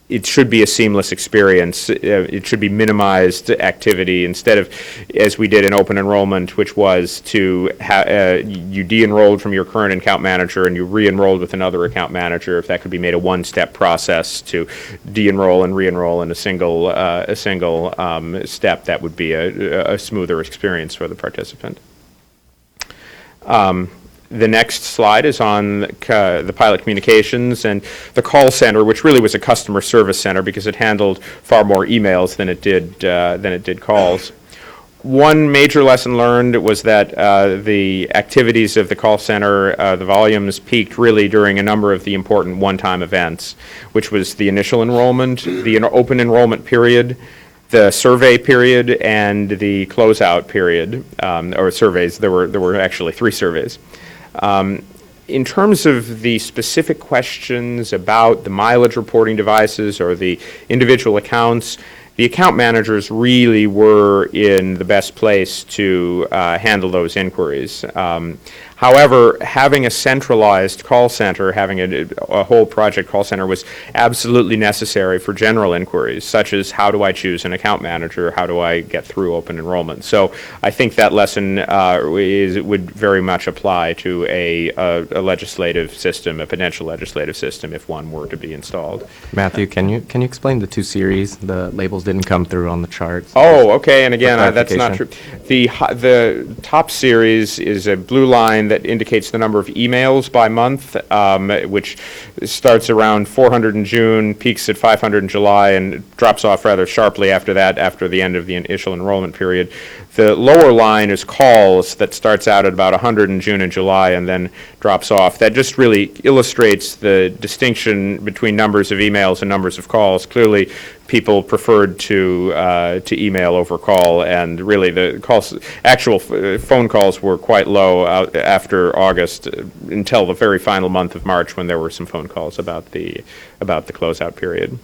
it should be a seamless experience. It should be minimized activity instead of, as we did in open enrollment, which was to you de-enrolled from your current account manager and you re-enrolled with another account manager. If that could be made a one-step process to de-enroll and re-enroll in a single step, that would be a smoother experience for the participant. The next slide is on the pilot communications and the call center, which really was a customer service center because it handled far more emails than it did calls. One major lesson learned was that the activities of the call center, the volumes peaked really during a number of the important one-time events, which was the initial enrollment, the open enrollment period, the survey period, and the closeout period, or surveys. There were actually 3 surveys. In terms of the specific questions about the mileage reporting devices or the individual accounts, the account managers really were in the best place to handle those inquiries. However, having a centralized call center, having a whole project call center was absolutely necessary for general inquiries, such as how do I choose an account manager, how do I get through open enrollment. So I think that lesson would very much apply to a legislative system, a potential legislative system, if one were to be installed. Matthew, can you explain the two series? The labels didn't come through on the charts. Oh, okay, and again, that's not true. The top series is a blue line that indicates the number of emails by month, which starts around 400 in June, peaks at 500 in July, and drops off rather sharply after that, after the end of the initial enrollment period. The lower line is calls that starts out at about 100 in June and July and then drops off. That just really illustrates the distinction between numbers of emails and numbers of calls. Clearly, people preferred to email over call, and really the actual phone calls were quite low after August until the very final month of March, when there were some phone calls about the closeout period.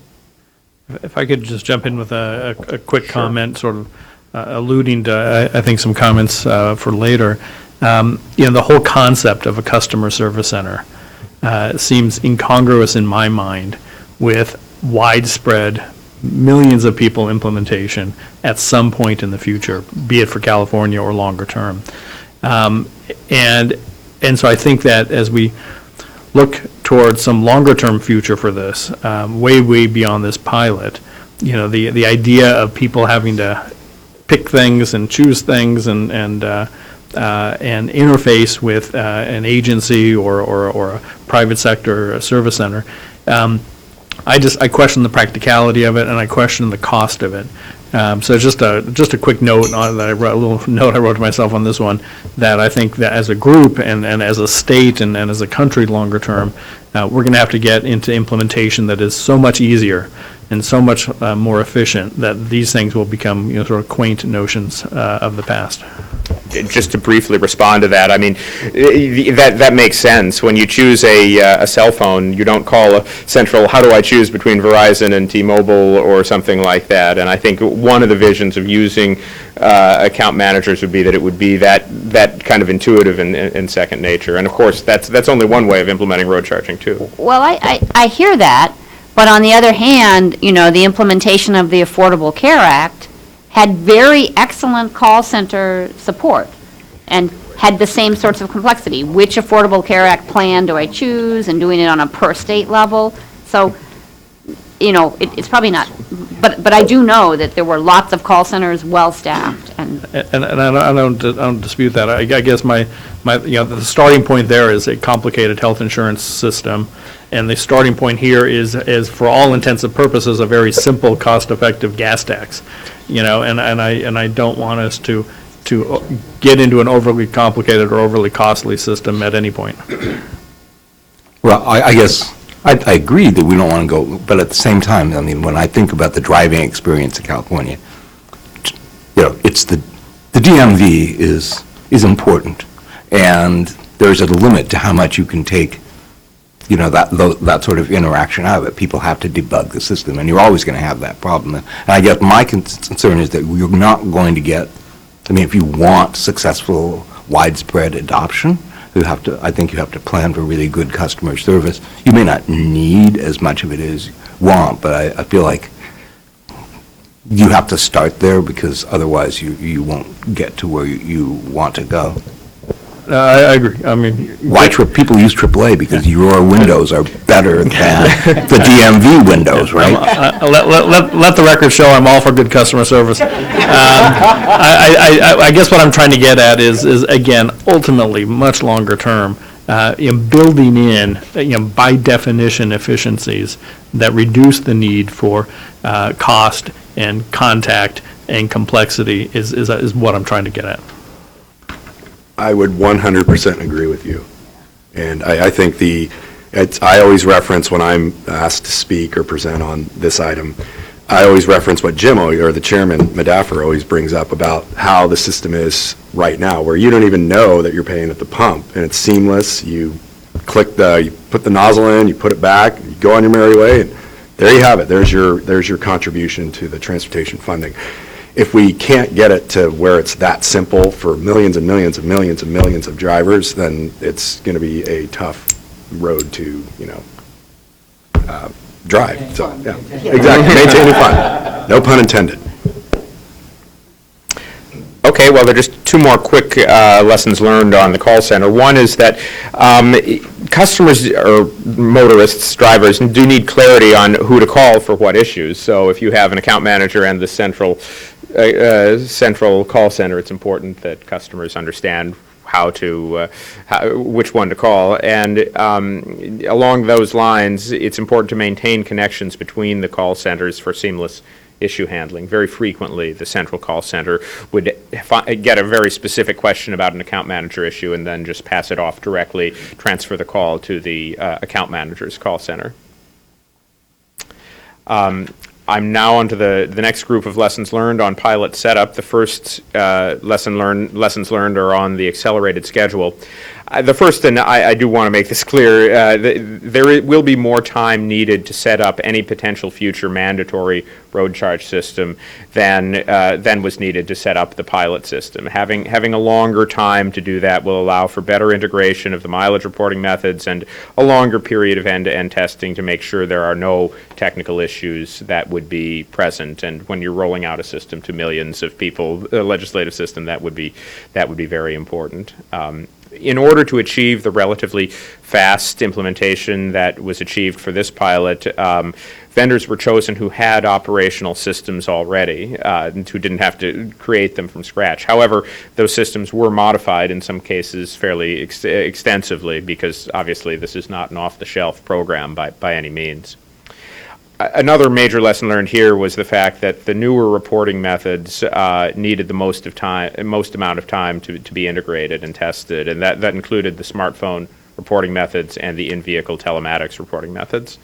If I could just jump in with a quick comment, sort of alluding to, I think, some comments for later. The whole concept of a customer service center seems incongruous in my mind with widespread, millions of people implementation at some point in the future, be it for California or longer term. And so I think that as we look towards some longer term future for this, way beyond this pilot, the idea of people having to pick things and choose things and interface with an agency or a private sector or a service center, I question the practicality of it, and I question the cost of it. So just a quick note on that a little note I wrote to myself on this one, that I think that as a group and as a state and as a country longer term, we're going to have to get into implementation that is so much easier and so much more efficient that these things will become sort of quaint notions of the past. Just to briefly respond to that, I mean, that makes sense. When you choose a cell phone, you don't call a central, how do I choose between Verizon and T-Mobile or something like that. And I think one of the visions of using account managers would be that it would be that kind of intuitive and second nature. And of course, that's only one way of implementing road charging too. Well, I hear that, but on the other hand, the implementation of the Affordable Care Act had very excellent call center support and had the same sorts of complexity. Which Affordable Care Act plan do I choose, and doing it on a per state level? So, it's probably not, but I do know that there were lots of call centers well-staffed. And I don't dispute that. I guess the starting point there is a complicated health insurance system, and the starting point here is for all intents and purposes a very simple, cost-effective gas tax. And I don't want us to get into an overly complicated or overly costly system at any point. Well, I guess I agree that we don't want to go, but at the same time, I mean, when I think about the driving experience in California, it's the DMV is important, and there's a limit to how much you can take, that sort of interaction out of it. People have to debug the system, and you're always going to have that problem. And I guess my concern is that you're not going to get, if you want successful, widespread adoption, I think you have to plan for really good customer service. You may not need as much of it as you want, but I feel like you have to start there, because otherwise you won't get to where you want to go. I agree. Why people use AAA? Because your windows are better than the DMV windows, right? Let the record show I'm all for good customer service. I guess what I'm trying to get at is again, ultimately, much longer term, building in, by definition, efficiencies that reduce the need for cost and contact and complexity is what I'm trying to get at. I would 100% agree with you. And I think I always reference when I'm asked to speak or present on this item, I always reference what Jim, or the chairman, Madaffer, always brings up about how the system is right now, where you don't even know that you're paying at the pump, and it's seamless. You put the nozzle in, you put it back, you go on your merry way, and there you have it. There's your contribution to the transportation funding. If we can't get it to where it's that simple for millions and millions and millions and millions of drivers, then it's going to be a tough road to, drive. So, yeah, exactly. Maintaining fun. No pun intended. Okay, well, there are just two more quick lessons learned on the call center. One is that customers or motorists, drivers, do need clarity on who to call for what issues. So if you have an account manager and the central call center, it's important that customers understand which one to call. And along those lines, it's important to maintain connections between the call centers for seamless issue handling. Very frequently, the central call center would get a very specific question about an account manager issue and then just pass it off directly, transfer the call to the account manager's call center. I'm now on to the next group of lessons learned on pilot setup. The first lessons learned are on the accelerated schedule. The first, and I do want to make this clear, there will be more time needed to set up any potential future mandatory road charge system than was needed to set up the pilot system. Having a longer time to do that will allow for better integration of the mileage reporting methods and a longer period of end-to-end testing to make sure there are no technical issues that would be present. And when you're rolling out a system to millions of people, a legislative system, that would be very important. In order to achieve the relatively fast implementation that was achieved for this pilot, vendors were chosen who had operational systems already, and who didn't have to create them from scratch. However, those systems were modified in some cases fairly extensively, because obviously this is not an off-the-shelf program by any means. Another major lesson learned here was the fact that the newer reporting methods needed the most amount of time to be integrated and tested, and that included the smartphone reporting methods and the in-vehicle telematics reporting methods.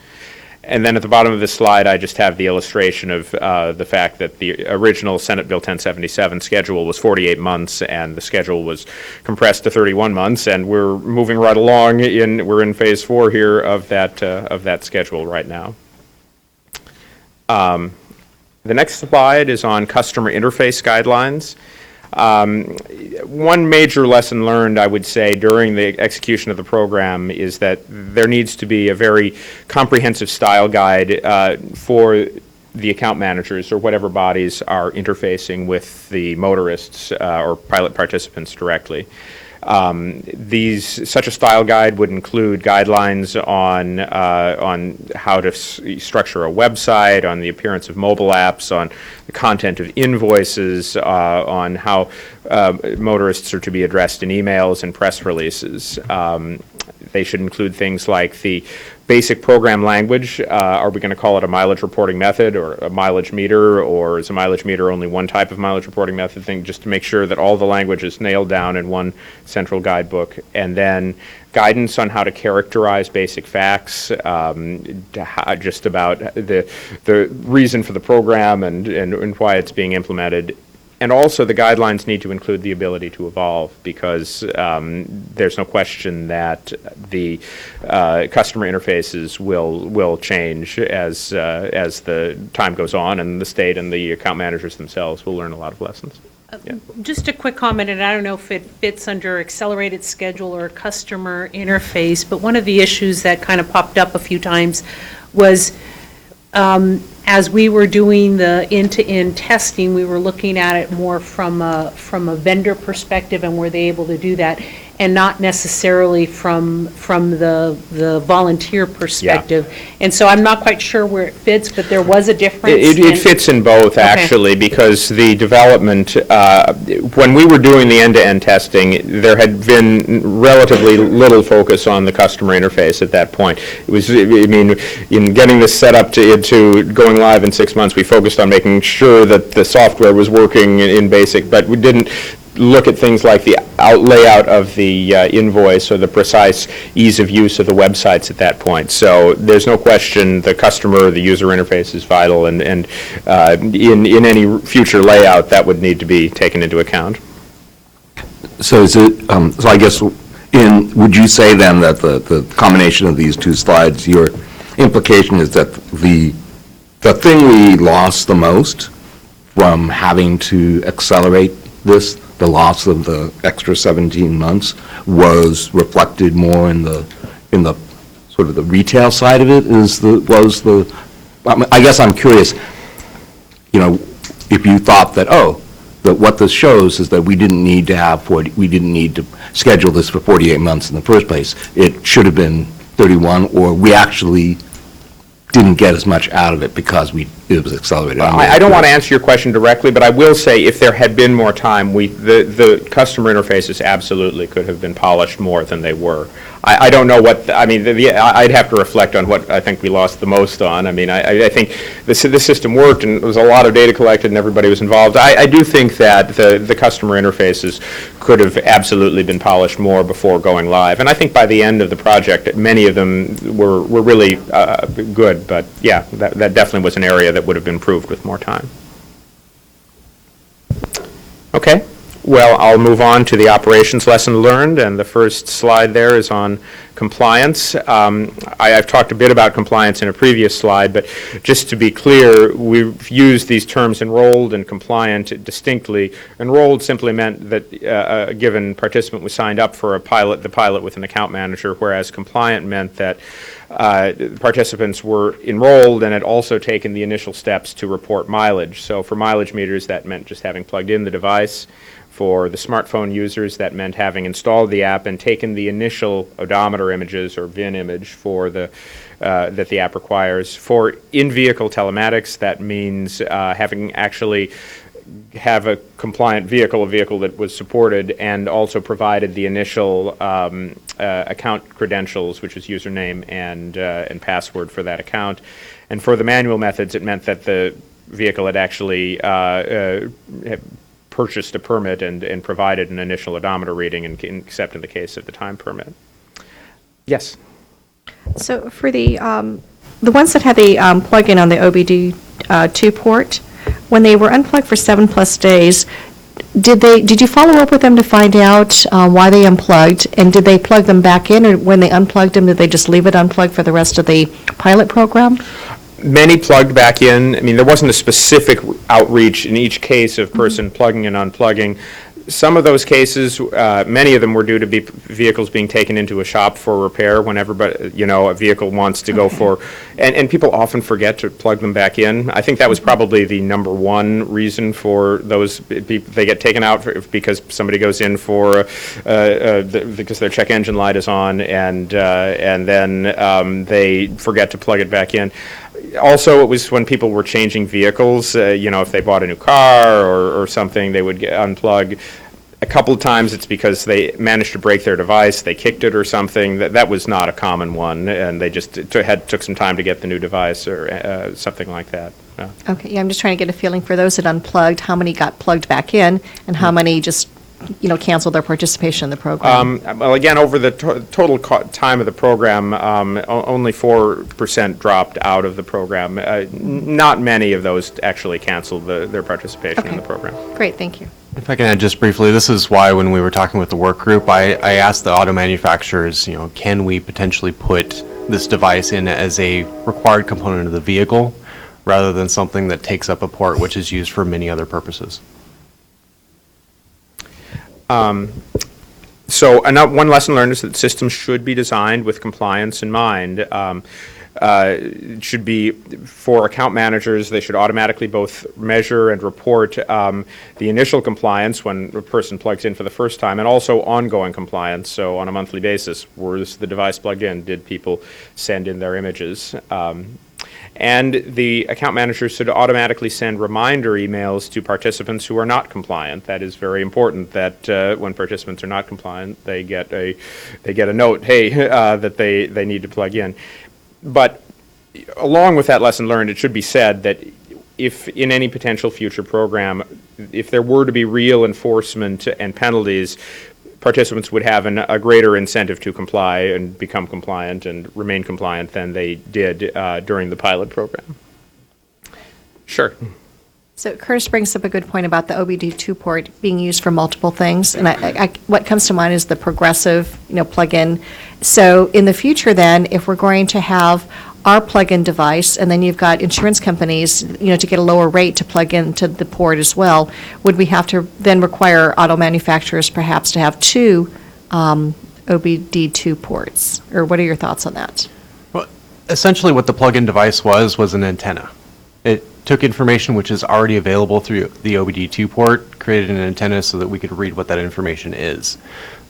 And then at the bottom of this slide, I just have the illustration of the fact that the original Senate Bill 1077 schedule was 48 months, and the schedule was compressed to 31 months, and we're moving right along. We're in phase 4 here of that schedule right now. The next slide is on customer interface guidelines. One major lesson learned, I would say, during the execution of the program is that there needs to be a very comprehensive style guide for the account managers or whatever bodies are interfacing with the motorists or pilot participants directly. Such a style guide would include guidelines on how to structure a website, on the appearance of mobile apps, on the content of invoices, on how motorists are to be addressed in emails and press releases. They should include things like the basic program language. Are we going to call it a mileage reporting method or a mileage meter, or is a mileage meter only one type of mileage reporting method thing, just to make sure that all the language is nailed down in one central guidebook. And then guidance on how to characterize basic facts, just about the reason for the program and why it's being implemented. And also the guidelines need to include the ability to evolve, because there's no question that the customer interfaces will change as the time goes on, and the state and the account managers themselves will learn a lot of lessons. Yeah. Just a quick comment, and I don't know if it fits under accelerated schedule or customer interface, but one of the issues that kind of popped up a few times was as we were doing the end-to-end testing, we were looking at it more from a vendor perspective, and were they able to do that, and not necessarily from the volunteer perspective. Yeah. And so I'm not quite sure where it fits, but there was a difference. It fits in both, actually, because the development, when we were doing the end-to-end testing, there had been relatively little focus on the customer interface at that point. It was, I mean, in getting this set up into going live in 6 months, we focused on making sure that the software was working in BASIC, but we didn't look at things like the layout of the invoice or the precise ease of use of the websites at that point. So there's no question the customer, the user interface is vital, and in any future layout that would need to be taken into account. So is it, so I guess would you say then that the combination of these two slides, you're implication is that the thing we lost the most from having to accelerate this, the loss of the extra 17 months, was reflected more in the sort of the retail side of it, I guess I'm curious, if you thought that, that what this shows is that we didn't need to schedule this for 48 months in the first place. It should have been 31, or we actually didn't get as much out of it because it was accelerated. I don't want to answer your question directly, but I will say if there had been more time, the customer interfaces absolutely could have been polished more than they were. I don't know what, I'd have to reflect on what I think we lost the most on. I think the system worked and there was a lot of data collected and everybody was involved. I do think that the customer interfaces could have absolutely been polished more before going live. And I think by the end of the project, many of them were really good. But yeah, that definitely was an area that would have been improved with more time. Okay. Well, I'll move on to the operations lesson learned, and the first slide there is on compliance. I've talked a bit about compliance in a previous slide, but just to be clear, we've used these terms enrolled and compliant distinctly. Enrolled simply meant that a given participant was signed up for the pilot with an account manager, whereas compliant meant that participants were enrolled and had also taken the initial steps to report mileage. So for mileage meters, that meant just having plugged in the device. For the smartphone users, that meant having installed the app and taken the initial odometer images or VIN image for that the app requires. For in-vehicle telematics, that means having actually have a compliant vehicle, a vehicle that was supported, and also provided the initial account credentials, which is username and password for that account. And for the manual methods, it meant that the vehicle had actually purchased a permit and provided an initial odometer reading, except in the case of the time permit. Yes? So for the ones that had the plug-in on the OBD2 port, when they were unplugged for 7+ days, did you follow up with them to find out why they unplugged, and did they plug them back in, or when they unplugged them, did they just leave it unplugged for the rest of the pilot program? Many plugged back in. There wasn't a specific outreach in each case of person plugging and unplugging. Some of those cases, many of them were due to be vehicles being taken into a shop for repair whenever, a vehicle wants to go for, and people often forget to plug them back in. I think that was probably the number one reason for those people. They get taken out because somebody goes in for, because their check engine light is on, and then they forget to plug it back in. Also, it was when people were changing vehicles, if they bought a new car or something, they would unplug. A couple of times it's because they managed to break their device, they kicked it or something. That was not a common one, and they just took some time to get the new device or something like that. Okay, yeah, I'm just trying to get a feeling for those that unplugged, how many got plugged back in, and how many just canceled their participation in the program? Well, again, over the total time of the program, only 4% dropped out of the program. Not many of those actually canceled their participation in the program. Great, thank you. If I can add just briefly, this is why when we were talking with the work group, I asked the auto manufacturers, can we potentially put this device in as a required component of the vehicle rather than something that takes up a port which is used for many other purposes? So one lesson learned is that systems should be designed with compliance in mind. It should be for account managers, they should automatically both measure and report the initial compliance when a person plugs in for the first time, and also ongoing compliance. So on a monthly basis, was the device plugged in? Did people send in their images? And the account managers should automatically send reminder emails to participants who are not compliant. That is very important, that when participants are not compliant, they get a note, hey, that they need to plug in. But along with that lesson learned, it should be said that if in any potential future program, if there were to be real enforcement and penalties, participants would have a greater incentive to comply and become compliant and remain compliant than they did during the pilot program. Sure. So Curtis brings up a good point about the OBD2 port being used for multiple things, and what comes to mind is the progressive, plug-in. So in the future then, if we're going to have our plug-in device, and then you've got insurance companies, to get a lower rate to plug into the port as well, would we have to then require auto manufacturers perhaps to have two OBD2 ports? Or what are your thoughts on that? Well, essentially what the plug-in device was an antenna. It took information which is already available through the OBD2 port, created an antenna so that we could read what that information is.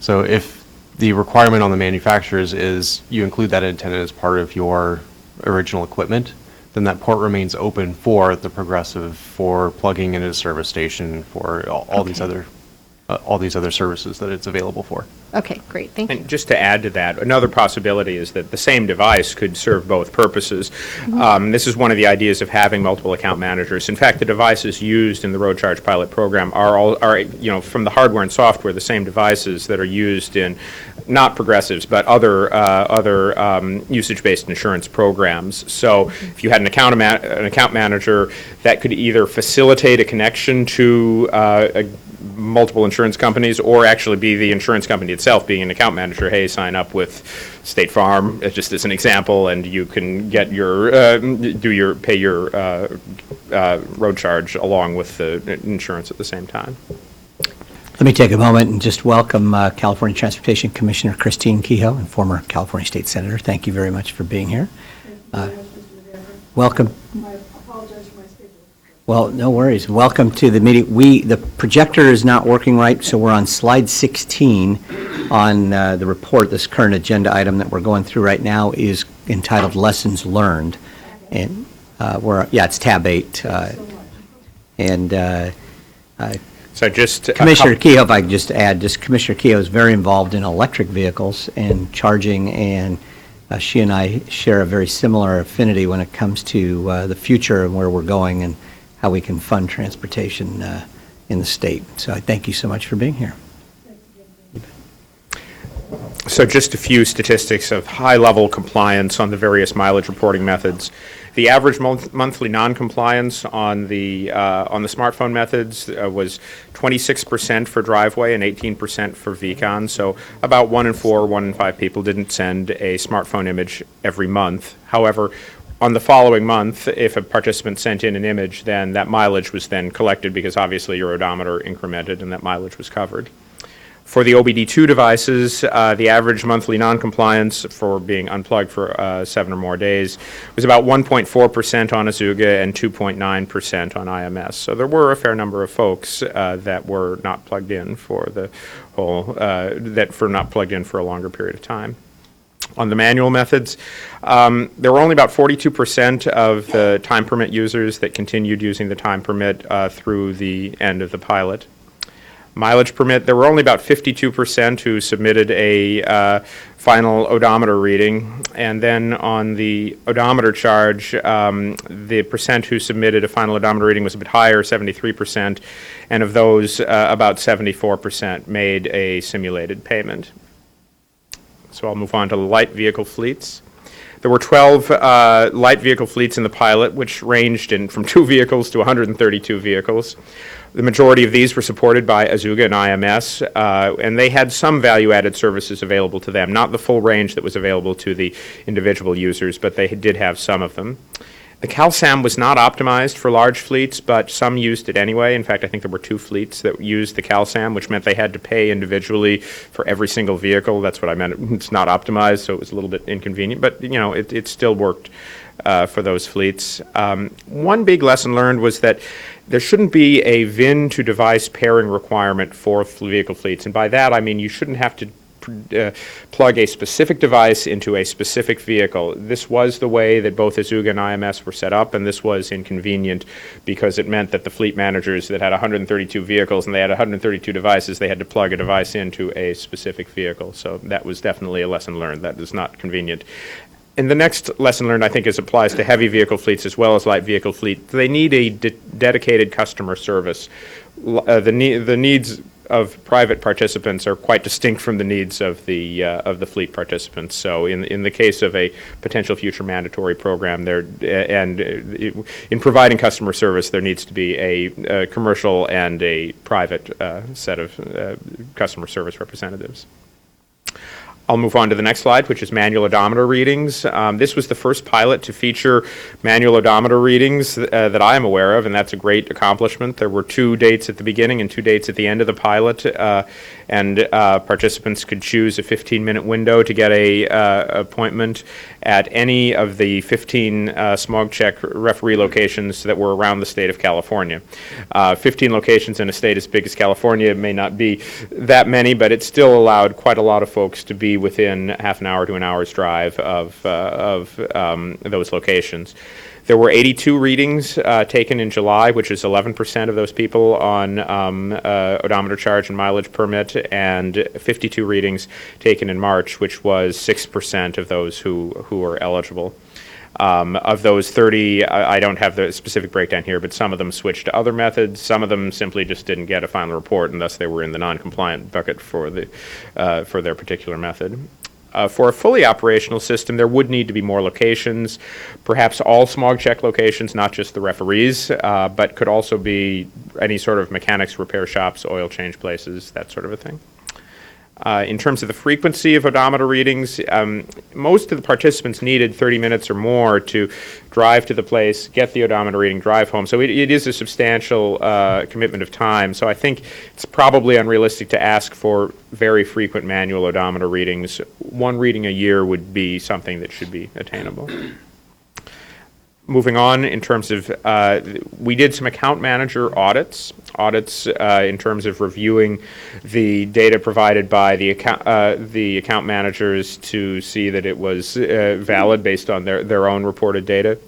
So if the requirement on the manufacturers is you include that antenna as part of your original equipment, then that port remains open for the progressive, for plugging into a service station, for all these other services that it's available for. Okay, great, thank you. And just to add to that, another possibility is that the same device could serve both purposes. This is one of the ideas of having multiple account managers. In fact, the devices used in the road charge pilot program are from the hardware and software, the same devices that are used in not progressives, but other usage-based insurance programs. So if you had an account manager that could either facilitate a connection to multiple insurance companies, or actually be the insurance company itself being an account manager. Hey, sign up with State Farm, just as an example, and you can get your pay your road charge along with the insurance at the same time. Let me take a moment and just welcome California Transportation Commissioner Christine Kehoe and former California State Senator. Thank you very much for being here. Welcome. Well, no worries. Welcome to the meeting. The projector is not working right, so we're on slide 16 on the report. This current agenda item that we're going through right now is entitled Lessons Learned. And it's tab 8. So just Commissioner Kehoe, if I could just add, Commissioner Kehoe is very involved in electric vehicles and charging, and she and I share a very similar affinity when it comes to the future and where we're going and how we can fund transportation in the state. So I thank you so much for being here. So just a few statistics of high-level compliance on the various mileage reporting methods. The average monthly non-compliance on the smartphone methods was 26% for driveway and 18% for VCON. So about 1 in 4, 1 in 5 people didn't send a smartphone image every month. However, on the following month, if a participant sent in an image, then that mileage was then collected because obviously your odometer incremented and that mileage was covered. For the OBD2 devices, the average monthly non-compliance for being unplugged for 7 or more days was about 1.4% on Azuga and 2.9% on IMS. So there were a fair number of folks that were not plugged in for the whole, not plugged in for a longer period of time. On the manual methods, there were only about 42% of the time permit users that continued using the time permit through the end of the pilot. Mileage permit, there were only about 52% who submitted a final odometer reading. And then on the odometer charge, the percent who submitted a final odometer reading was a bit higher, 73%. And of those, about 74% made a simulated payment. So I'll move on to light vehicle fleets. There were 12 light vehicle fleets in the pilot, which ranged from 2 vehicles to 132 vehicles. The majority of these were supported by Azuga and IMS, and they had some value-added services available to them, not the full range that was available to the individual users, but they did have some of them. The CalSAM was not optimized for large fleets, but some used it anyway. In fact, I think there were 2 fleets that used the CalSAM, which meant they had to pay individually for every single vehicle. That's what I meant. It's not optimized, so it was a little bit inconvenient, but it still worked for those fleets. One big lesson learned was that there shouldn't be a VIN-to-device pairing requirement for vehicle fleets, and by that I mean you shouldn't have to plug a specific device into a specific vehicle. This was the way that both Azuga and IMS were set up, and this was inconvenient because it meant that the fleet managers that had 132 vehicles and they had 132 devices, they had to plug a device into a specific vehicle. So that was definitely a lesson learned. That is not convenient. And the next lesson learned, I think, applies to heavy vehicle fleets as well as light vehicle fleet. They need a dedicated customer service. The needs of private participants are quite distinct from the needs of the fleet participants. So in the case of a potential future mandatory program, in providing customer service, there needs to be a commercial and a private set of customer service representatives. I'll move on to the next slide, which is manual odometer readings. This was the first pilot to feature manual odometer readings that I am aware of, and that's a great accomplishment. There were 2 dates at the beginning and 2 dates at the end of the pilot, and participants could choose a 15-minute window to get a appointment at any of the 15 smog check referee locations that were around the state of California. 15 locations in a state as big as California may not be that many, but it still allowed quite a lot of folks to be within half an hour to an hour's drive of those locations. There were 82 readings taken in July, which is 11% of those people on odometer charge and mileage permit, and 52 readings taken in March, which was 6% of those who were eligible. Of those 30, I don't have the specific breakdown here, but some of them switched to other methods. Some of them simply just didn't get a final report, and thus they were in the non-compliant bucket for their particular method. For a fully operational system, there would need to be more locations, perhaps all smog check locations, not just the referees, but could also be any sort of mechanics repair shops, oil change places, that sort of a thing. In terms of the frequency of odometer readings, most of the participants needed 30 minutes or more to drive to the place, get the odometer reading, drive home. So it is a substantial commitment of time. So I think it's probably unrealistic to ask for very frequent manual odometer readings. 1 reading a year would be something that should be attainable. Moving on, in terms of, we did some account manager audits in terms of reviewing the data provided by the account managers to see that it was valid based on their own reported data.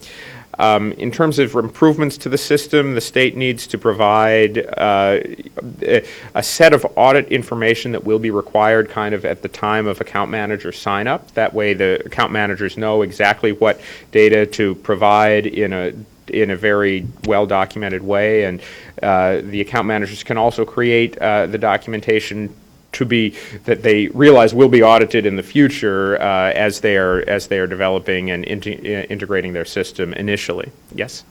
In terms of improvements to the system, the state needs to provide a set of audit information that will be required kind of at the time of account manager sign up. That way the account managers know exactly what data to provide in a very well-documented way, and the account managers can also create the documentation to be that they realize will be audited in the future as they are developing and integrating their system initially. Yes?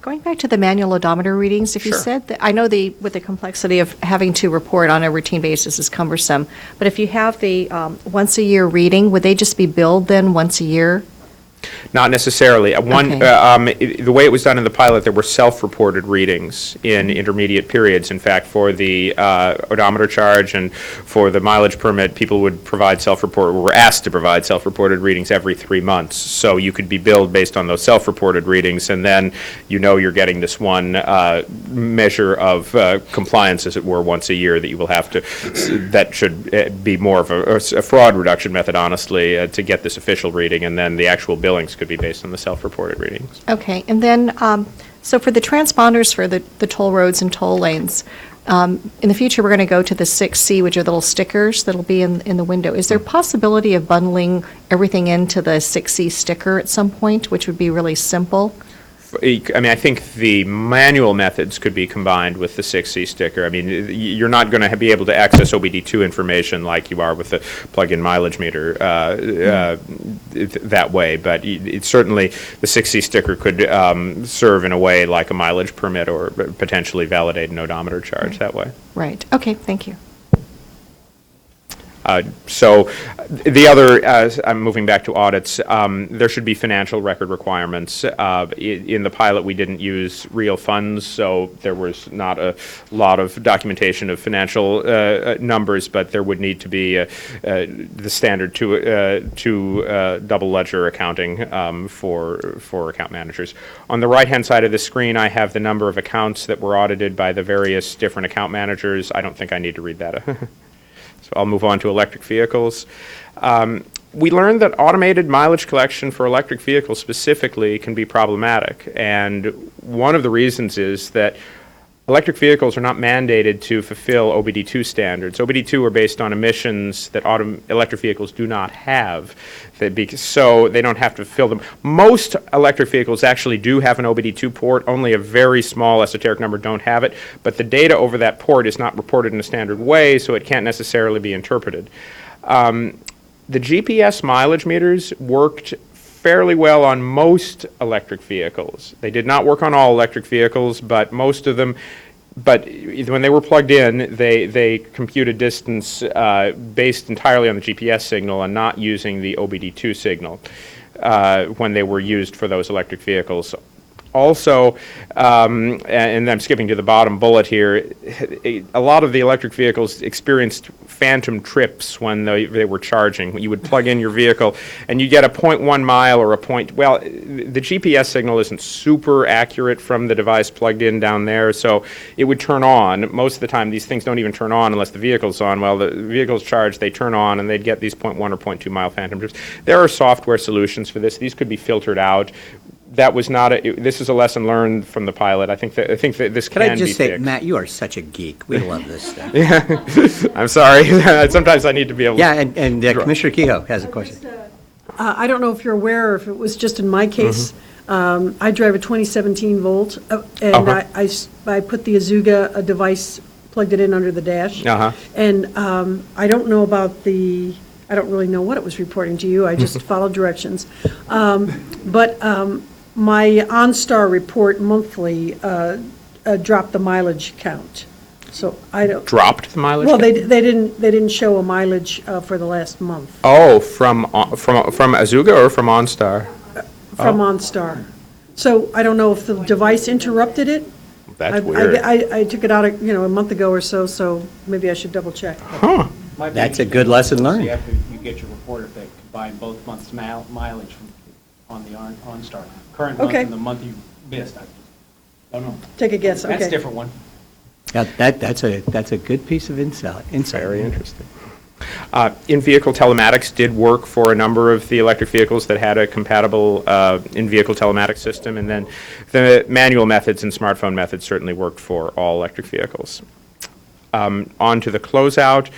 Going back to the manual odometer readings, if you Sure. said that, I know with the complexity of having to report on a routine basis is cumbersome, but if you have the once-a-year reading, would they just be billed then once a year? Not necessarily. The way it was done in the pilot, there were self-reported readings in intermediate periods. In fact, for the odometer charge and for the mileage permit, people would were asked to provide self-reported readings every 3 months. So you could be billed based on those self-reported readings, and then you're getting this one measure of compliance, as it were, once a year that you will have to. That should be more of a fraud reduction method, honestly, to get this official reading, and then the actual billings could be based on the self-reported readings. Okay, and then, so for the transponders for the toll roads and toll lanes, in the future, we're going to go to the 6C, which are the little stickers that'll be in the window. Is there a possibility of bundling everything into the 6C sticker at some point, which would be really simple? I mean, I think the manual methods could be combined with the 6C sticker. I mean, you're not going to be able to access OBD2 information like you are with the plug-in mileage meter that way, but it's certainly the 6C sticker could serve in a way like a mileage permit or potentially validate an odometer charge that way. Right. Okay, thank you. So the other, I'm moving back to audits, there should be financial record requirements. In the pilot, we didn't use real funds, so there was not a lot of documentation of financial numbers, but there would need to be the standard two double ledger accounting for account managers. On the right-hand side of the screen, I have the number of accounts that were audited by the various different account managers. I don't think I need to read that. So I'll move on to electric vehicles. We learned that automated mileage collection for electric vehicles specifically can be problematic. And one of the reasons is that electric vehicles are not mandated to fulfill OBD2 standards. OBD2 are based on emissions that electric vehicles do not have, so they don't have to fulfill them. Most electric vehicles actually do have an OBD2 port. Only a very small esoteric number don't have it, but the data over that port is not reported in a standard way, so it can't necessarily be interpreted. The GPS mileage meters worked fairly well on most electric vehicles. They did not work on all electric vehicles, but most of them, but when they were plugged in, they computed distance based entirely on the GPS signal and not using the OBD2 signal when they were used for those electric vehicles. Also, and I'm skipping to the bottom bullet here, a lot of the electric vehicles experienced phantom trips when they were charging. You would plug in your vehicle and you get a 0.1 mile or well, the GPS signal isn't super accurate from the device plugged in down there, so it would turn on. Most of the time, these things don't even turn on unless the vehicle's on. Well, the vehicle's charged, they turn on, and they'd get these 0.1 or 0.2 mile phantom trips. There are software solutions for this. These could be filtered out. That was not this is a lesson learned from the pilot. I think that this can be fixed. Can I just say, Matt, you are such a geek. We love this stuff. Yeah, I'm sorry. Sometimes I need to be able. Yeah, and Commissioner Kehoe has a question. I don't know if you're aware, or if it was just in my case. I drive a 2017 Volt, and I put the Azuga device, plugged it in under the dash. And I don't know about I don't really know what it was reporting to you. I just followed directions. But my OnStar report monthly dropped the mileage count. So I don't. Dropped the mileage? Well, they didn't show a mileage for the last month. Oh, from Azuga or from OnStar? From OnStar. So I don't know if the device interrupted it. That's weird. I took it out, a month ago or so. So maybe I should double check. Huh. That's a good lesson learned. You get your reporter to combine both months' mileage on the OnStar. Current month and the month you missed. I don't know. Take a guess. That's a different one. Yeah, that's a good piece of insight. Very interesting. In-vehicle telematics did work for a number of the electric vehicles that had a compatible in-vehicle telematics system, and then the manual methods and smartphone methods certainly worked for all electric vehicles. On to the closeout.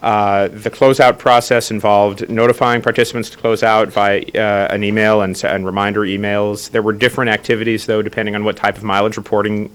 The closeout process involved notifying participants to close out by an email and reminder emails. There were different activities, though, depending on what type of mileage reporting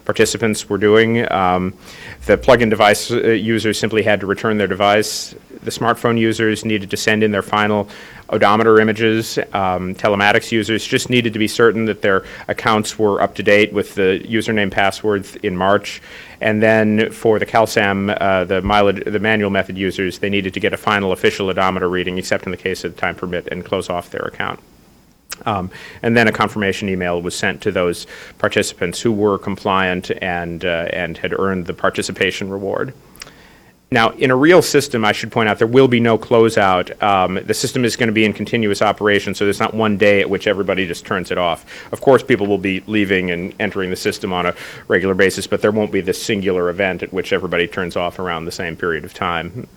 participants were doing. The plug-in device users simply had to return their device. The smartphone users needed to send in their final odometer images. Telematics users just needed to be certain that their accounts were up to date with the username passwords in March. And then for the CalSAM, the manual method users, they needed to get a final official odometer reading, except in the case of the time permit, and close off their account. And then a confirmation email was sent to those participants who were compliant and had earned the participation reward. Now, in a real system, I should point out, there will be no closeout. The system is going to be in continuous operation, so there's not one day at which everybody just turns it off. Of course, people will be leaving and entering the system on a regular basis, but there won't be this singular event at which everybody turns off around the same period of time.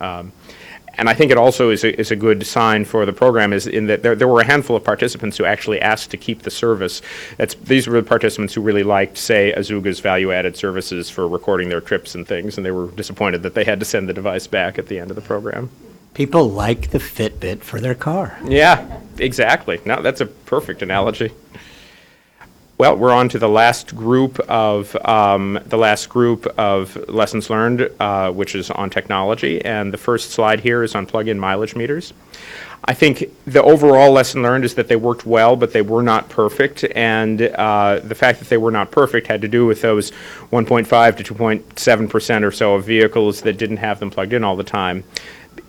And I think it also is a good sign for the program, is in that there were a handful of participants who actually asked to keep the service. These were the participants who really liked, say, Azuga's value-added services for recording their trips and things, and they were disappointed that they had to send the device back at the end of the program. People like the Fitbit for their car. Yeah, exactly. No, that's a perfect analogy. Well, we're on to the last group of lessons learned, which is on technology, and the first slide here is on plug-in mileage meters. I think the overall lesson learned is that they worked well, but they were not perfect, and the fact that they were not perfect had to do with those 1.5 to 2.7% or so of vehicles that didn't have them plugged in all the time.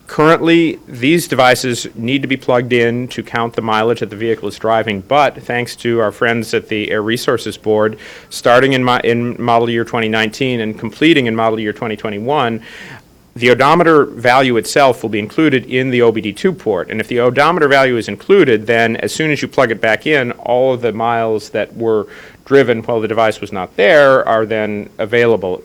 Currently, these devices need to be plugged in to count the mileage that the vehicle is driving, but thanks to our friends at the Air Resources Board, starting in model year 2019 and completing in model year 2021, the odometer value itself will be included in the OBD2 port. And if the odometer value is included, then as soon as you plug it back in, all of the miles that were driven while the device was not there are then available.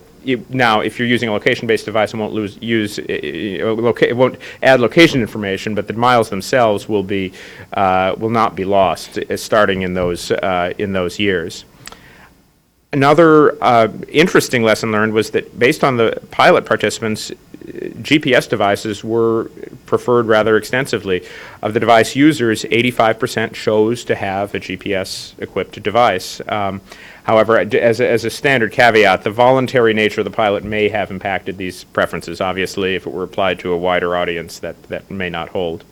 Now, if you're using a location-based device, it won't it won't add location information, but the miles themselves will not be lost starting in those years. Another interesting lesson learned was that based on the pilot participants, GPS devices were preferred rather extensively. Of the device users, 85% chose to have a GPS-equipped device. However, as a standard caveat, the voluntary nature of the pilot may have impacted these preferences. Obviously, if it were applied to a wider audience, that may not hold.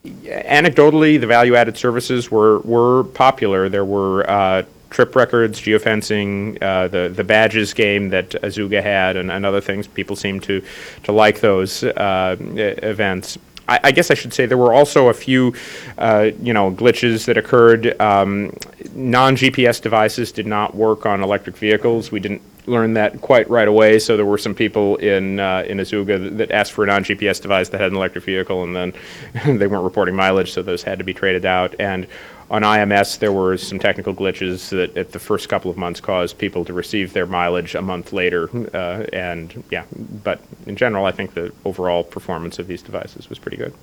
Anecdotally, the value-added services were popular. There were trip records, geofencing, the badges game that Azuga had, and other things. People seem to like those events. I guess I should say there were also a few, glitches that occurred. Non-GPS devices did not work on electric vehicles. We didn't learn that quite right away, so there were some people in Azuga that asked for a non-GPS device that had an electric vehicle, and then they weren't reporting mileage, so those had to be traded out. And on IMS, there were some technical glitches that at the first couple of months caused people to receive their mileage a month later. But in general, I think the overall performance of these devices was pretty good.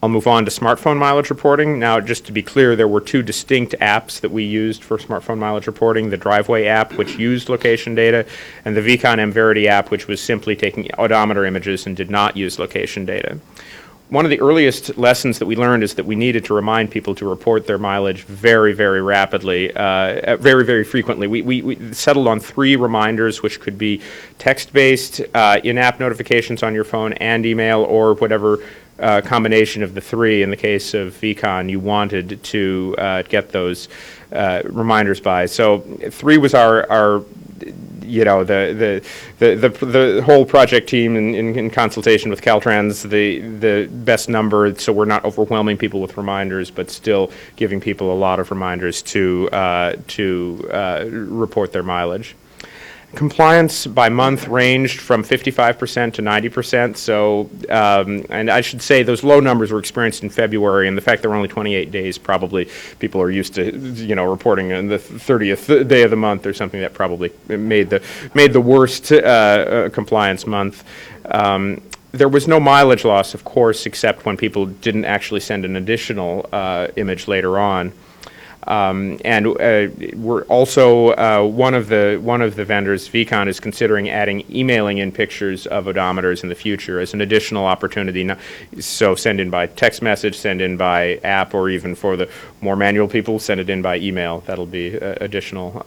I'll move on to smartphone mileage reporting. Now, just to be clear, there were two distinct apps that we used for smartphone mileage reporting, the Driveway app, which used location data, and the Vcon MVerity app, which was simply taking odometer images and did not use location data. One of the earliest lessons that we learned is that we needed to remind people to report their mileage very, very rapidly, very, very frequently. We settled on 3 reminders, which could be text-based, in-app notifications on your phone, and email, or whatever combination of the 3. In the case of Vcon, you wanted to get those reminders by. So 3 was our the whole project team in consultation with Caltrans, the best number, so we're not overwhelming people with reminders, but still giving people a lot of reminders to report their mileage. Compliance by month ranged from 55% to 90%. So, and I should say those low numbers were experienced in February, and the fact there were only 28 days, probably people are used to, reporting on the 30th day of the month or something. That probably made the worst compliance month. There was no mileage loss, of course, except when people didn't actually send an additional image later on. We're also one of the vendors, Vcon, is considering adding emailing in pictures of odometers in the future as an additional opportunity. So send in by text message, send in by app, or even for the more manual people, send it in by email. That'll be additional.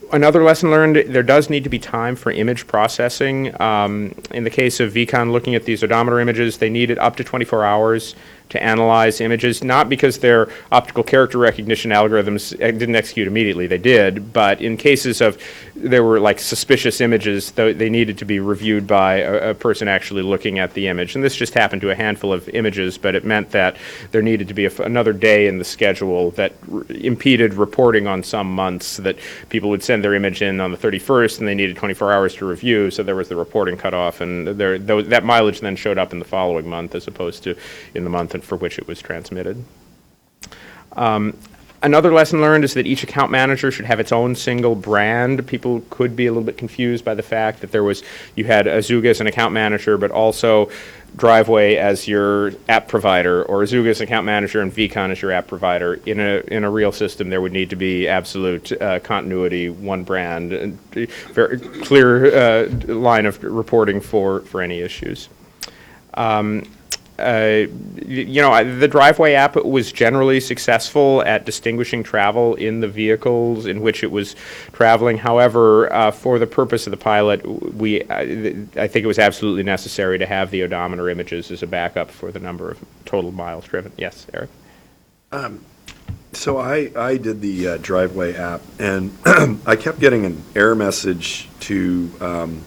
Another lesson learned, there does need to be time for image processing. In the case of Vcon, looking at these odometer images, they needed up to 24 hours to analyze images, not because their optical character recognition algorithms didn't execute immediately, they did, but in cases of there were like suspicious images, they needed to be reviewed by a person actually looking at the image. And this just happened to a handful of images, but it meant that there needed to be another day in the schedule that impeded reporting on some months, that people would send their image in on the 31st and they needed 24 hours to review, so there was the reporting cutoff, and that mileage then showed up in the following month as opposed to in the month for which it was transmitted. Another lesson learned is that each account manager should have its own single brand. People could be a little bit confused by the fact that you had Azuga as an account manager, but also Driveway as your app provider, or Azuga as an account manager and Vcon as your app provider. In a real system, there would need to be absolute continuity, one brand, and very clear line of reporting for any issues. The Driveway app was generally successful at distinguishing travel in the vehicles in which it was traveling. However, for the purpose of the pilot, I think it was absolutely necessary to have the odometer images as a backup for the number of total miles driven. Yes, Eric? So I did the Driveway app, and I kept getting an error message to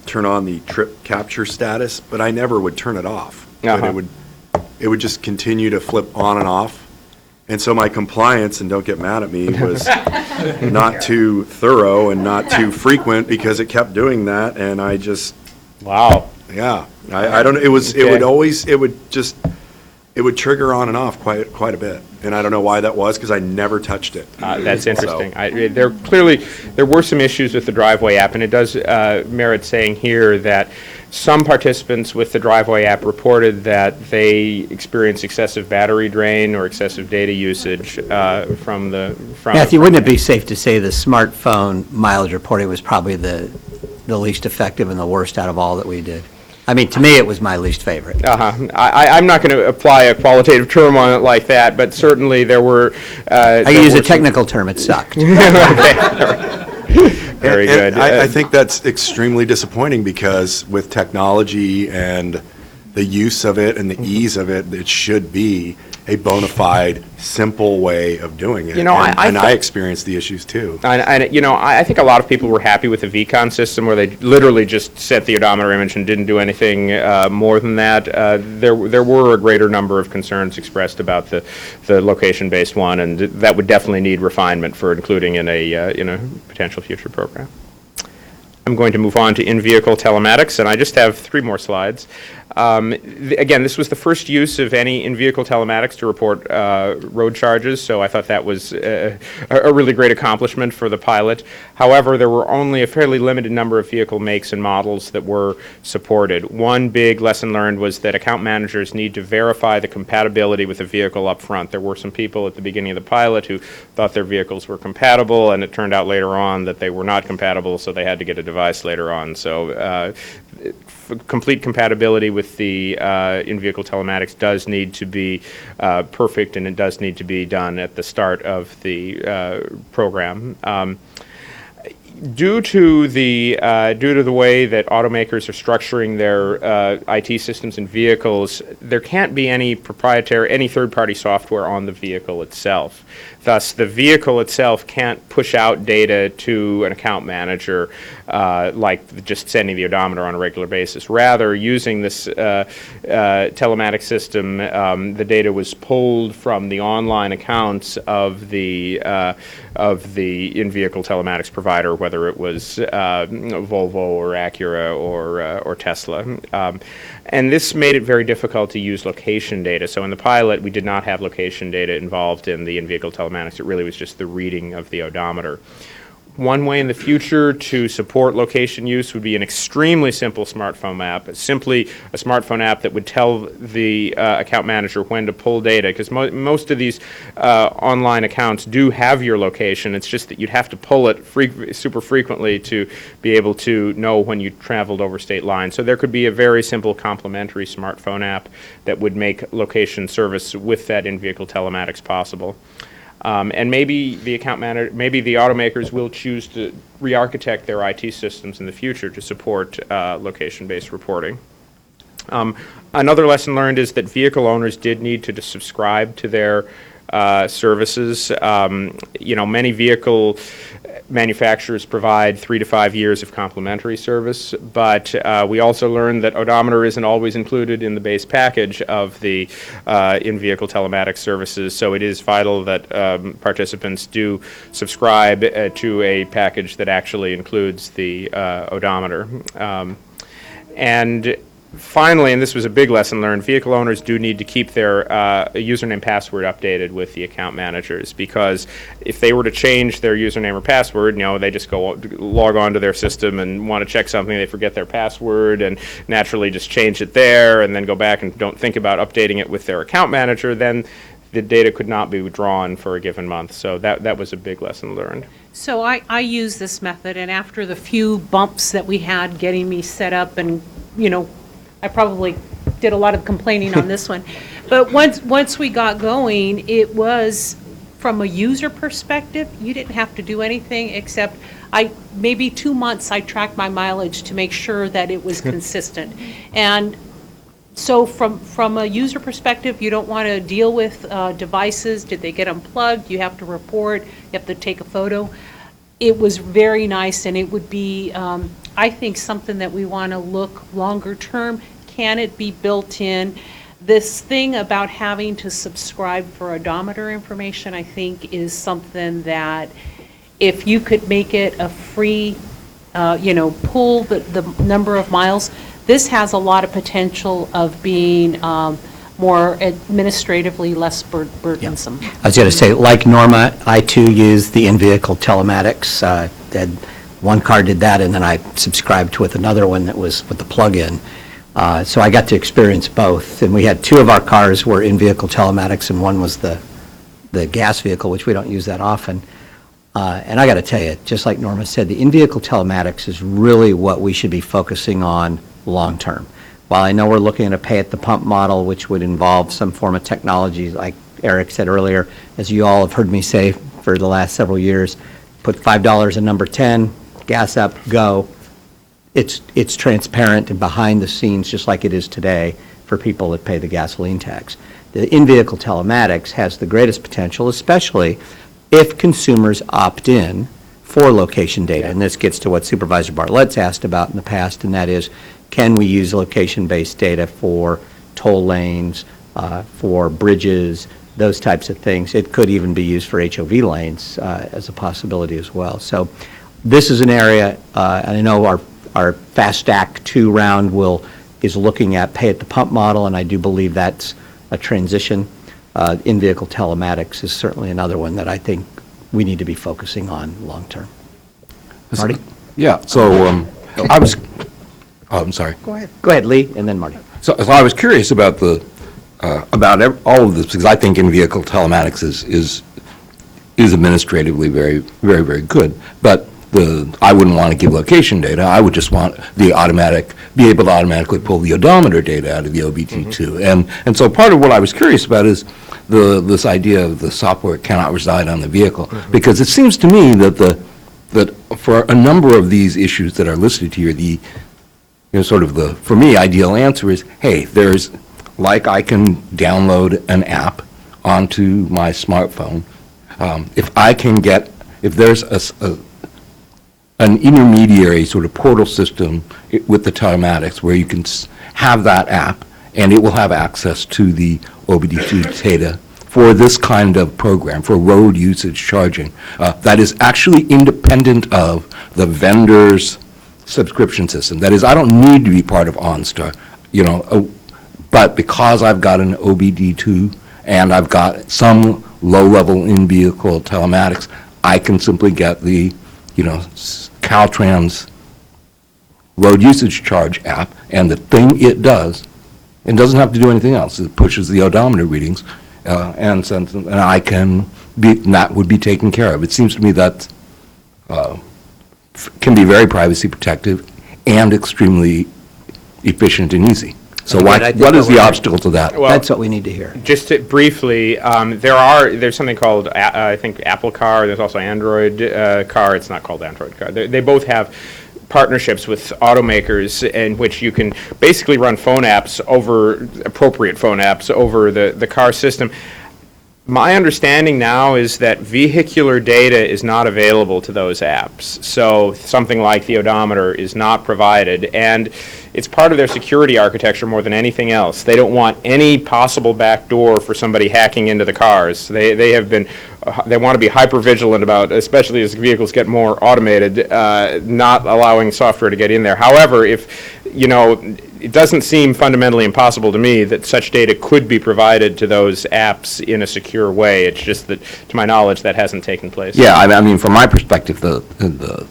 turn on the trip capture status, but I never would turn it off. Uh-huh. But it would just continue to flip on and off. And so my compliance, and don't get mad at me, was not too thorough and not too frequent, because it kept doing that, and I just... Wow. Yeah. I don't know, it would trigger on and off quite a bit. And I don't know why that was, because I never touched it. That's interesting. There were some issues with the Driveway app, and it does merit saying here that Some participants with the Driveway app reported that they experienced excessive battery drain or excessive data usage from Matthew, wouldn't it be safe to say the smartphone mileage reporting was probably the least effective and the worst out of all that we did? I mean, to me, it was my least favorite. I'm not going to apply a qualitative term on it like that, but certainly there were. I use a technical term, it sucked. Very good. I think that's extremely disappointing because with technology and the use of it and the ease of it, it should be a bona fide, simple way of doing it. I experienced the issues too. I think a lot of people were happy with the VCON system where they literally just set the odometer image and didn't do anything more than that. There were a greater number of concerns expressed about the location-based one, and that would definitely need refinement for including in a potential future program. I'm going to move on to in-vehicle telematics, and I just have 3 more slides. Again, this was the first use of any in-vehicle telematics to report road charges, so I thought that was a really great accomplishment for the pilot. However, there were only a fairly limited number of vehicle makes and models that were supported. One big lesson learned was that account managers need to verify the compatibility with the vehicle up front. There were some people at the beginning of the pilot who thought their vehicles were compatible, and it turned out later on that they were not compatible, so they had to get a device later on. So complete compatibility with the in-vehicle telematics does need to be perfect, and it does need to be done at the start of the program. Due to the way that automakers are structuring their IT systems and vehicles, there can't be any third-party software on the vehicle itself. Thus, the vehicle itself can't push out data to an account manager like just sending the odometer on a regular basis. Rather, using this telematic system, the data was pulled from the online accounts of the in-vehicle telematics provider, whether it was Volvo or Acura or Tesla. And this made it very difficult to use location data. So in the pilot, we did not have location data involved in the in-vehicle telematics. It really was just the reading of the odometer. One way in the future to support location use would be an extremely simple smartphone app, simply a smartphone app that would tell the account manager when to pull data, because most of these online accounts do have your location. It's just that you'd have to pull it super frequently to be able to know when you traveled over state lines. So there could be a very simple complementary smartphone app that would make location service with that in-vehicle telematics possible. And maybe the automakers will choose to re-architect their IT systems in the future to support location-based reporting. Another lesson learned is that vehicle owners did need to subscribe to their services. Many vehicle manufacturers provide 3 to 5 years of complimentary service, but we also learned that odometer isn't always included in the base package of the in-vehicle telematics services, so it is vital that participants do subscribe to a package that actually includes the odometer. And finally, and this was a big lesson learned, vehicle owners do need to keep their username password updated with the account managers, because if they were to change their username or password, they just log on to their system and want to check something, they forget their password and naturally just change it there and then go back and don't think about updating it with their account manager, then the data could not be withdrawn for a given month. So that was a big lesson learned. So I use this method, and after the few bumps that we had getting me set up, and I probably did a lot of complaining on this one. But once we got going, it was, from a user perspective, you didn't have to do anything except maybe 2 months I tracked my mileage to make sure that it was consistent. And so from a user perspective, you don't want to deal with devices. Did they get unplugged? You have to report. You have to take a photo. It was very nice, and it would be, I think, something that we want to look longer term. Can it be built in? This thing about having to subscribe for odometer information, I think, is something that if you could make it a free, pull the number of miles, this has a lot of potential of being more administratively less burdensome. I was going to say, like Norma, I too use the in-vehicle telematics. And one car did that, and then I subscribed with another one that was with the plug-in. So I got to experience both, and we had two of our cars were in-vehicle telematics, and one was the gas vehicle, which we don't use that often. And I got to tell you, just like Norma said, the in-vehicle telematics is really what we should be focusing on long-term. While I know we're looking at a pay-at-the-pump model, which would involve some form of technology, like Eric said earlier, as you all have heard me say for the last several years, put $5 in number 10, gas up, go. It's transparent and behind the scenes, just like it is today for people that pay the gasoline tax. The in-vehicle telematics has the greatest potential, especially if consumers opt in for location data. And this gets to what Supervisor Bartlett's asked about in the past, and that is, can we use location-based data for toll lanes, for bridges, those types of things? It could even be used for HOV lanes as a possibility as well. So this is an area, and I know our Fast Act 2 round is looking at pay-at-the-pump model, and I do believe that's a transition. In-vehicle telematics is certainly another one that I think we need to be focusing on long-term. Marty? Yeah, so I'm sorry. Go ahead. Go ahead, Lee, and then Marty. So I was curious about all of this, because I think in-vehicle telematics is administratively very, very, very good. But I wouldn't want to give location data. I would just want be able to automatically pull the odometer data out of the OBD2. And so part of what I was curious about is this idea of the software cannot reside on the vehicle, because it seems to me that for a number of these issues that are listed here, for me, ideal answer is, hey, I can download an app onto my smartphone. If there's an intermediary sort of portal system with the telematics where you can have that app and it will have access to the OBD2 data for this kind of program, for road usage charging, that is actually independent of the vendor's subscription system. That is, I don't need to be part of OnStar, but because I've got an OBD2 and I've got some low-level in-vehicle telematics, I can simply get the, Caltrans road usage charge app, and the thing it does, it doesn't have to do anything else. It pushes the odometer readings and sends them, and that would be taken care of. It seems to me that can be very privacy protective and extremely efficient and easy. So what is the obstacle to that? Well, that's what we need to hear. Just briefly, there's something called, I think, Apple Car. There's also Android Car. It's not called Android Car. They both have partnerships with automakers in which you can basically run appropriate phone apps over the car system. My understanding now is that vehicular data is not available to those apps. So something like the odometer is not provided, and it's part of their security architecture more than anything else. They don't want any possible backdoor for somebody hacking into the cars. They want to be hyper vigilant about, especially as vehicles get more automated, not allowing software to get in there. However, it doesn't seem fundamentally impossible to me that such data could be provided to those apps in a secure way. It's just that, to my knowledge, that hasn't taken place. Yeah, I mean, from my perspective, the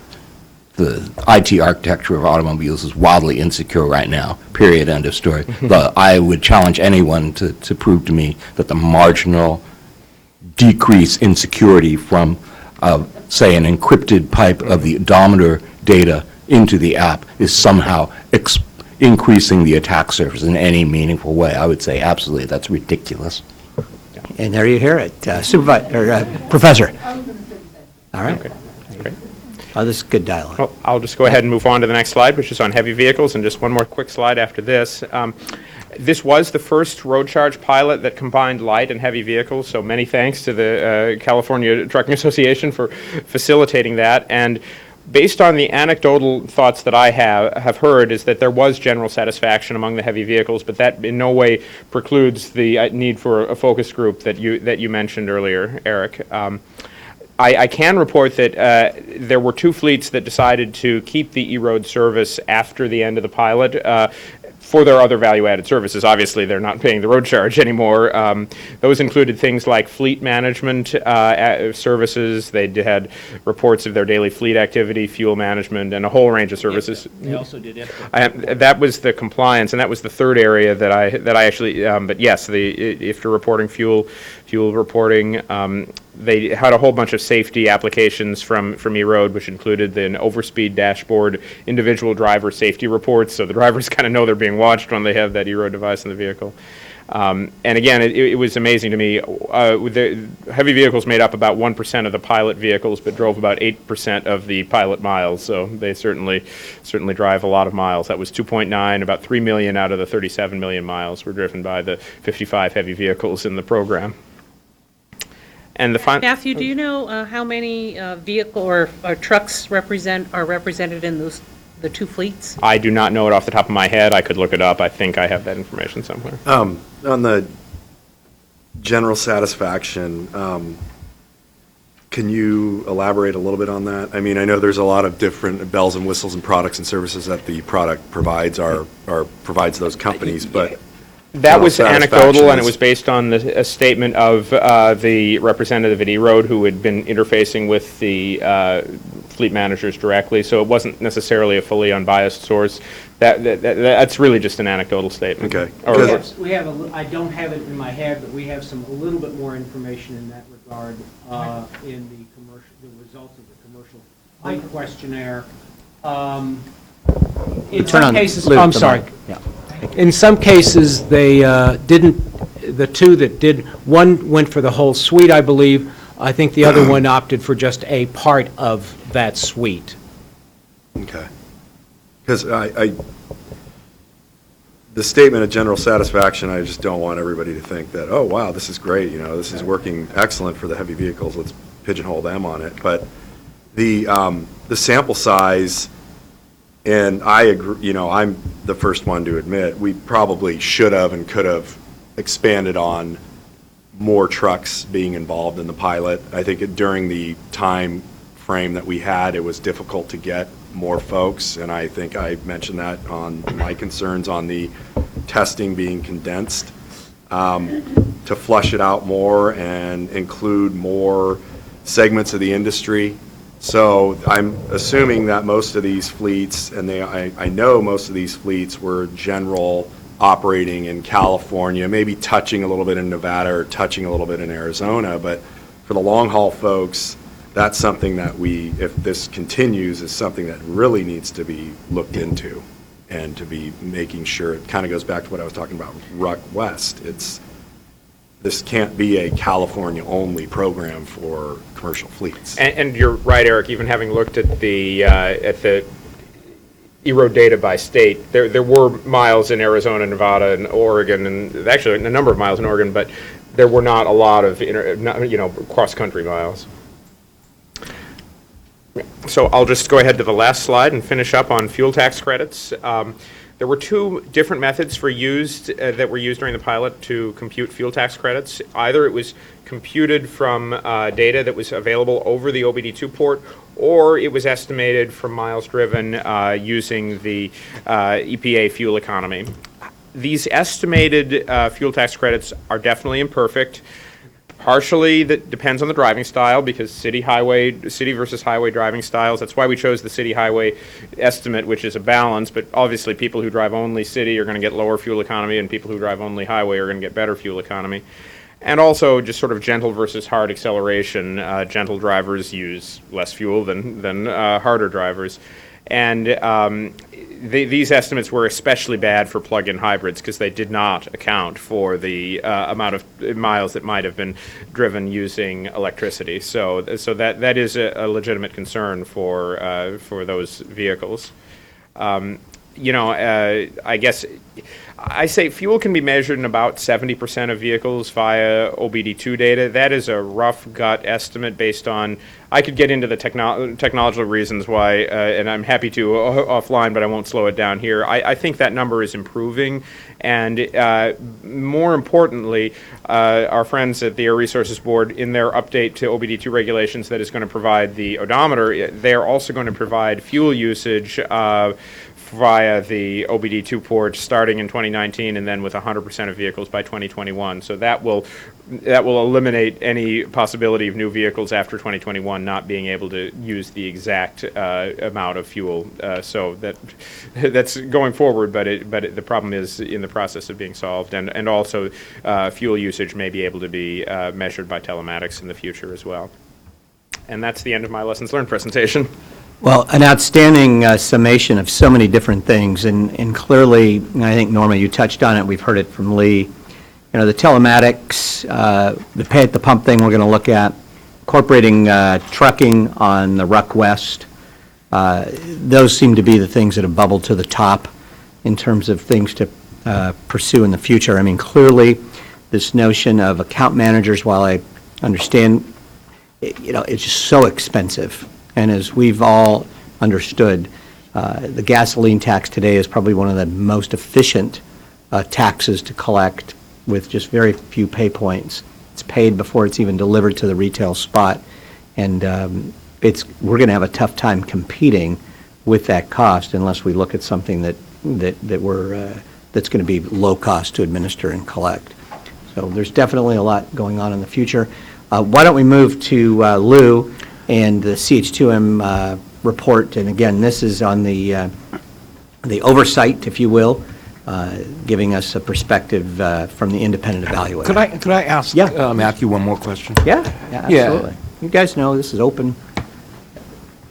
IT architecture of automobiles is wildly insecure right now, period, end of story. I would challenge anyone to prove to me that the marginal decrease in security from, say, an encrypted pipe of the odometer data into the app is somehow increasing the attack surface in any meaningful way. I would say absolutely, that's ridiculous. And there you hear it, Professor. All right. Okay. Great. Oh, this is good dialogue. Well, I'll just go ahead and move on to the next slide, which is on heavy vehicles, and just one more quick slide after this. This was the first road charge pilot that combined light and heavy vehicles, so many thanks to the California Trucking Association for facilitating that. And based on the anecdotal thoughts that I have heard, is that there was general satisfaction among the heavy vehicles, but that in no way precludes the need for a focus group that you mentioned earlier, Eric. I can report that there were two fleets that decided to keep the E-road service after the end of the pilot. for their other value-added services. Obviously, they're not paying the road charge anymore. Those included things like fleet management services. They had reports of their daily fleet activity, fuel management, and a whole range of services. They also did it. That was the compliance, and that was the third area that I actually. But yes, if you're reporting fuel reporting. They had a whole bunch of safety applications from eRoad, which included an overspeed dashboard, individual driver safety reports, so the drivers kind of know they're being watched when they have that eRoad device in the vehicle. And again, it was amazing to me. The heavy vehicles made up about 1% of the pilot vehicles, but drove about 8% of the pilot miles. So they certainly drive a lot of miles. That was 2.9, about 3 million out of the 37 million miles were driven by the 55 heavy vehicles in the program. And the Matthew, do you know how many vehicle or trucks are represented in the two fleets? I do not know it off the top of my head. I could look it up. I think I have that information somewhere. On the general satisfaction, can you elaborate a little bit on that? I mean, I know there's a lot of different bells and whistles and products and services that the product provides provides those companies, but that was anecdotal, and it was based on a statement of the representative at eRoad who had been interfacing with the fleet managers directly, so it wasn't necessarily a fully unbiased source. That's really just an anecdotal statement. Okay. I don't have it in my head, but we have a little bit more information in that regard in the results of the commercial fleet questionnaire. In some cases, I'm sorry. In some cases, they didn't, the two that did, one went for the whole suite, I believe. I think the other one opted for just a part of that suite. Okay. Because the statement of general satisfaction, I just don't want everybody to think that, oh, wow, this is great, this is working excellent for the heavy vehicles, let's pigeonhole them on it. But the sample size, and I agree, I'm the first one to admit, we probably should have and could have expanded on more trucks being involved in the pilot. I think during the time frame that we had, it was difficult to get more folks, and I think I mentioned that on my concerns on the testing being condensed, to flush it out more and include more segments of the industry. So I'm assuming that most of these fleets, and I know most of these fleets were general operating in California, maybe touching a little bit in Nevada or touching a little bit in Arizona, but for the long haul folks, that's something that if this continues, is something that really needs to be looked into and to be making sure. It kind of goes back to what I was talking about, Ruck West. This can't be a California-only program for commercial fleets. And you're right, Eric, even having looked at the eRoad data by state, there were miles in Arizona, Nevada, and Oregon, and actually a number of miles in Oregon, but there were not a lot of cross-country miles. So I'll just go ahead to the last slide and finish up on fuel tax credits. There were two different methods that were used during the pilot to compute fuel tax credits. Either it was computed from data that was available over the OBD2 port, or it was estimated from miles driven using the EPA fuel economy. These estimated fuel tax credits are definitely imperfect. Partially, that depends on the driving style, because city versus highway driving styles. That's why we chose the city highway estimate, which is a balance. But obviously, people who drive only city are going to get lower fuel economy, and people who drive only highway are going to get better fuel economy. And also, just sort of gentle versus hard acceleration. Gentle drivers use less fuel than harder drivers. And these estimates were especially bad for plug-in hybrids because they did not account for the amount of miles that might have been driven using electricity. So that is a legitimate concern for those vehicles. I guess I say fuel can be measured in about 70% of vehicles via OBD2 data. That is a rough gut estimate based on, I could get into the technological reasons why, and I'm happy to offline, but I won't slow it down here. I think that number is improving, and more importantly, our friends at the Air Resources Board, in their update to OBD2 regulations that is going to provide the odometer, they're also going to provide fuel usage via the OBD2 port starting in 2019 and then with 100% of vehicles by 2021. So that will eliminate any possibility of new vehicles after 2021 not being able to use the exact amount of fuel. So that's going forward, but the problem is in the process of being solved. And also fuel usage may be able to be measured by telematics in the future as well. And that's the end of my lessons learned presentation. Well, an outstanding summation of so many different things, and clearly, and I think, Norma, you touched on it, we've heard it from Lee, the telematics, the pay at the pump thing we're going to look at, incorporating trucking on the Ruck West. Those seem to be the things that have bubbled to the top in terms of things to pursue in the future. I mean, clearly, this notion of account managers, while I understand, it's just so expensive. And as we've all understood, the gasoline tax today is probably one of the most efficient taxes to collect with just very few pay points. It's paid before it's even delivered to the retail spot. And we're going to have a tough time competing with that cost unless we look at something that's going to be low cost to administer and collect. So there's definitely a lot going on in the future. Why don't we move to Lou and the CH2M report, and again, this is on the oversight, if you will, giving us a perspective from the independent evaluator. Could I ask Matthew one more question? Yeah, absolutely. You guys know this is open.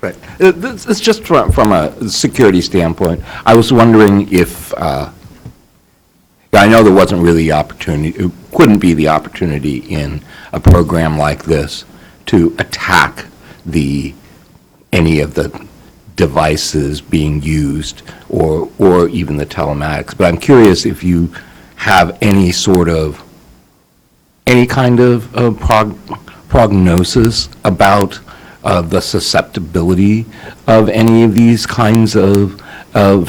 Right. It's just from a security standpoint. I was wondering if, I know there wasn't really opportunity, it couldn't be the opportunity in a program like this to attack any of the devices being used or even the telematics. But I'm curious if you have any kind of prognosis about the susceptibility of any of these kinds of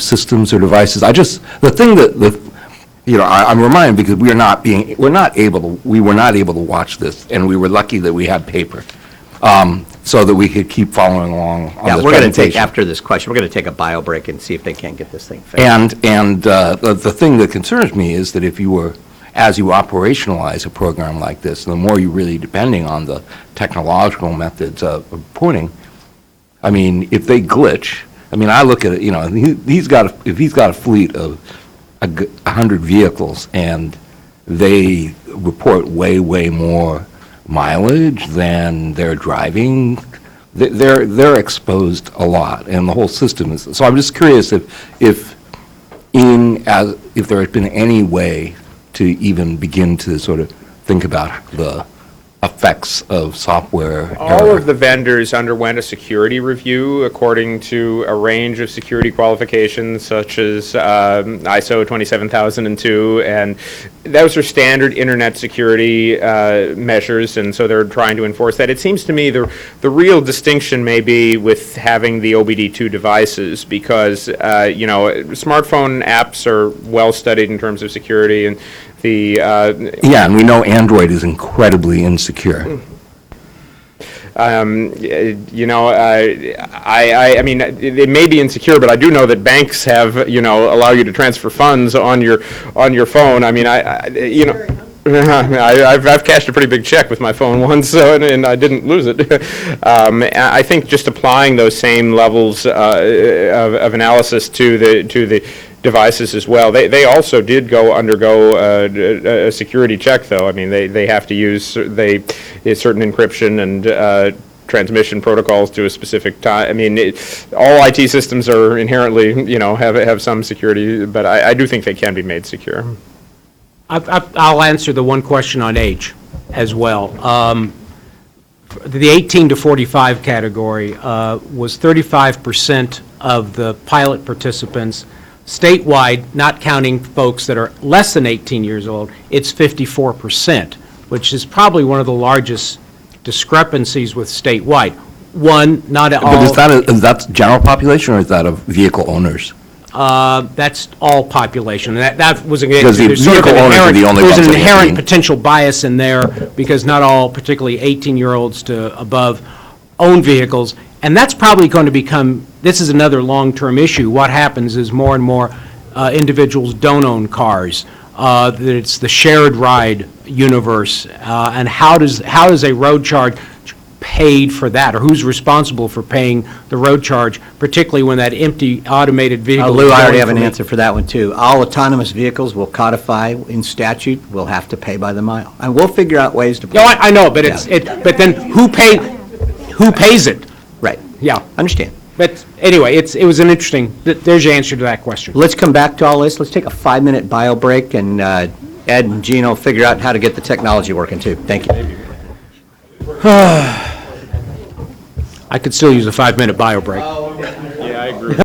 systems or devices. The thing that I'm reminded because we were not able to watch this, and we were lucky that we had paper. So that we could keep following along on this we're going to take, presentation. after this question, we're going to take a bio break and see if they can't get this thing fixed. And the thing that concerns me is that as you operationalize a program like this, the more you're really depending on the technological methods of reporting, I mean, if they glitch, I mean, I look at it, if he's got a fleet of 100 vehicles and they report way more mileage than they're driving, they're exposed a lot, and the whole system is. So I'm just curious if there has been any way to even begin to sort of think about the effects of software All error. of the vendors underwent a security review according to a range of security qualifications such as ISO 27002, and those are standard internet security measures, and so they're trying to enforce that. It seems to me the real distinction may be with having the OBD2 devices because, smartphone apps are well studied in terms of security, and and we know Android is incredibly insecure. I mean, it may be insecure, but I do know that banks have, allow you to transfer funds on your phone. I mean, I've cashed a pretty big check with my phone once, and I didn't lose it. I think just applying those same levels of analysis to the devices as well. They also did undergo a security check, though. I mean, they have to use certain encryption and transmission protocols to a specific time. I mean, all IT systems are inherently, have some security, but I do think they can be made secure. I'll answer the one question on age as well. The 18 to 45 category was 35% of the pilot participants. Statewide, not counting folks that are less than 18 years old, it's 54%, which is probably one of the largest discrepancies with statewide. One, not all. But is that general population or is that of vehicle owners? That's all population. That was Because the vehicle owners are the only ones There's an that get inherent the- potential bias in there because not all, particularly 18-year-olds to above, own vehicles, and that's probably going to become, this is another long-term issue. What happens is more and more individuals don't own cars. That it's the shared ride universe, and how does a road charge paid for that, or who's responsible for paying the road charge, particularly when that empty automated vehicle. Lou, is I already going have an from answer for that one, too. All autonomous vehicles will codify in statute, will have to pay by the mile. And we'll figure out ways to. No, I know, but but then who pays it? Right. Yeah. Understand. But anyway, it was an interesting, there's your answer to that question. Let's come back to all this. Let's take a 5-minute bio break, and Ed and Gino figure out how to get the technology working, too. Thank you. I could still use a 5-minute bio break. Yeah, I agree.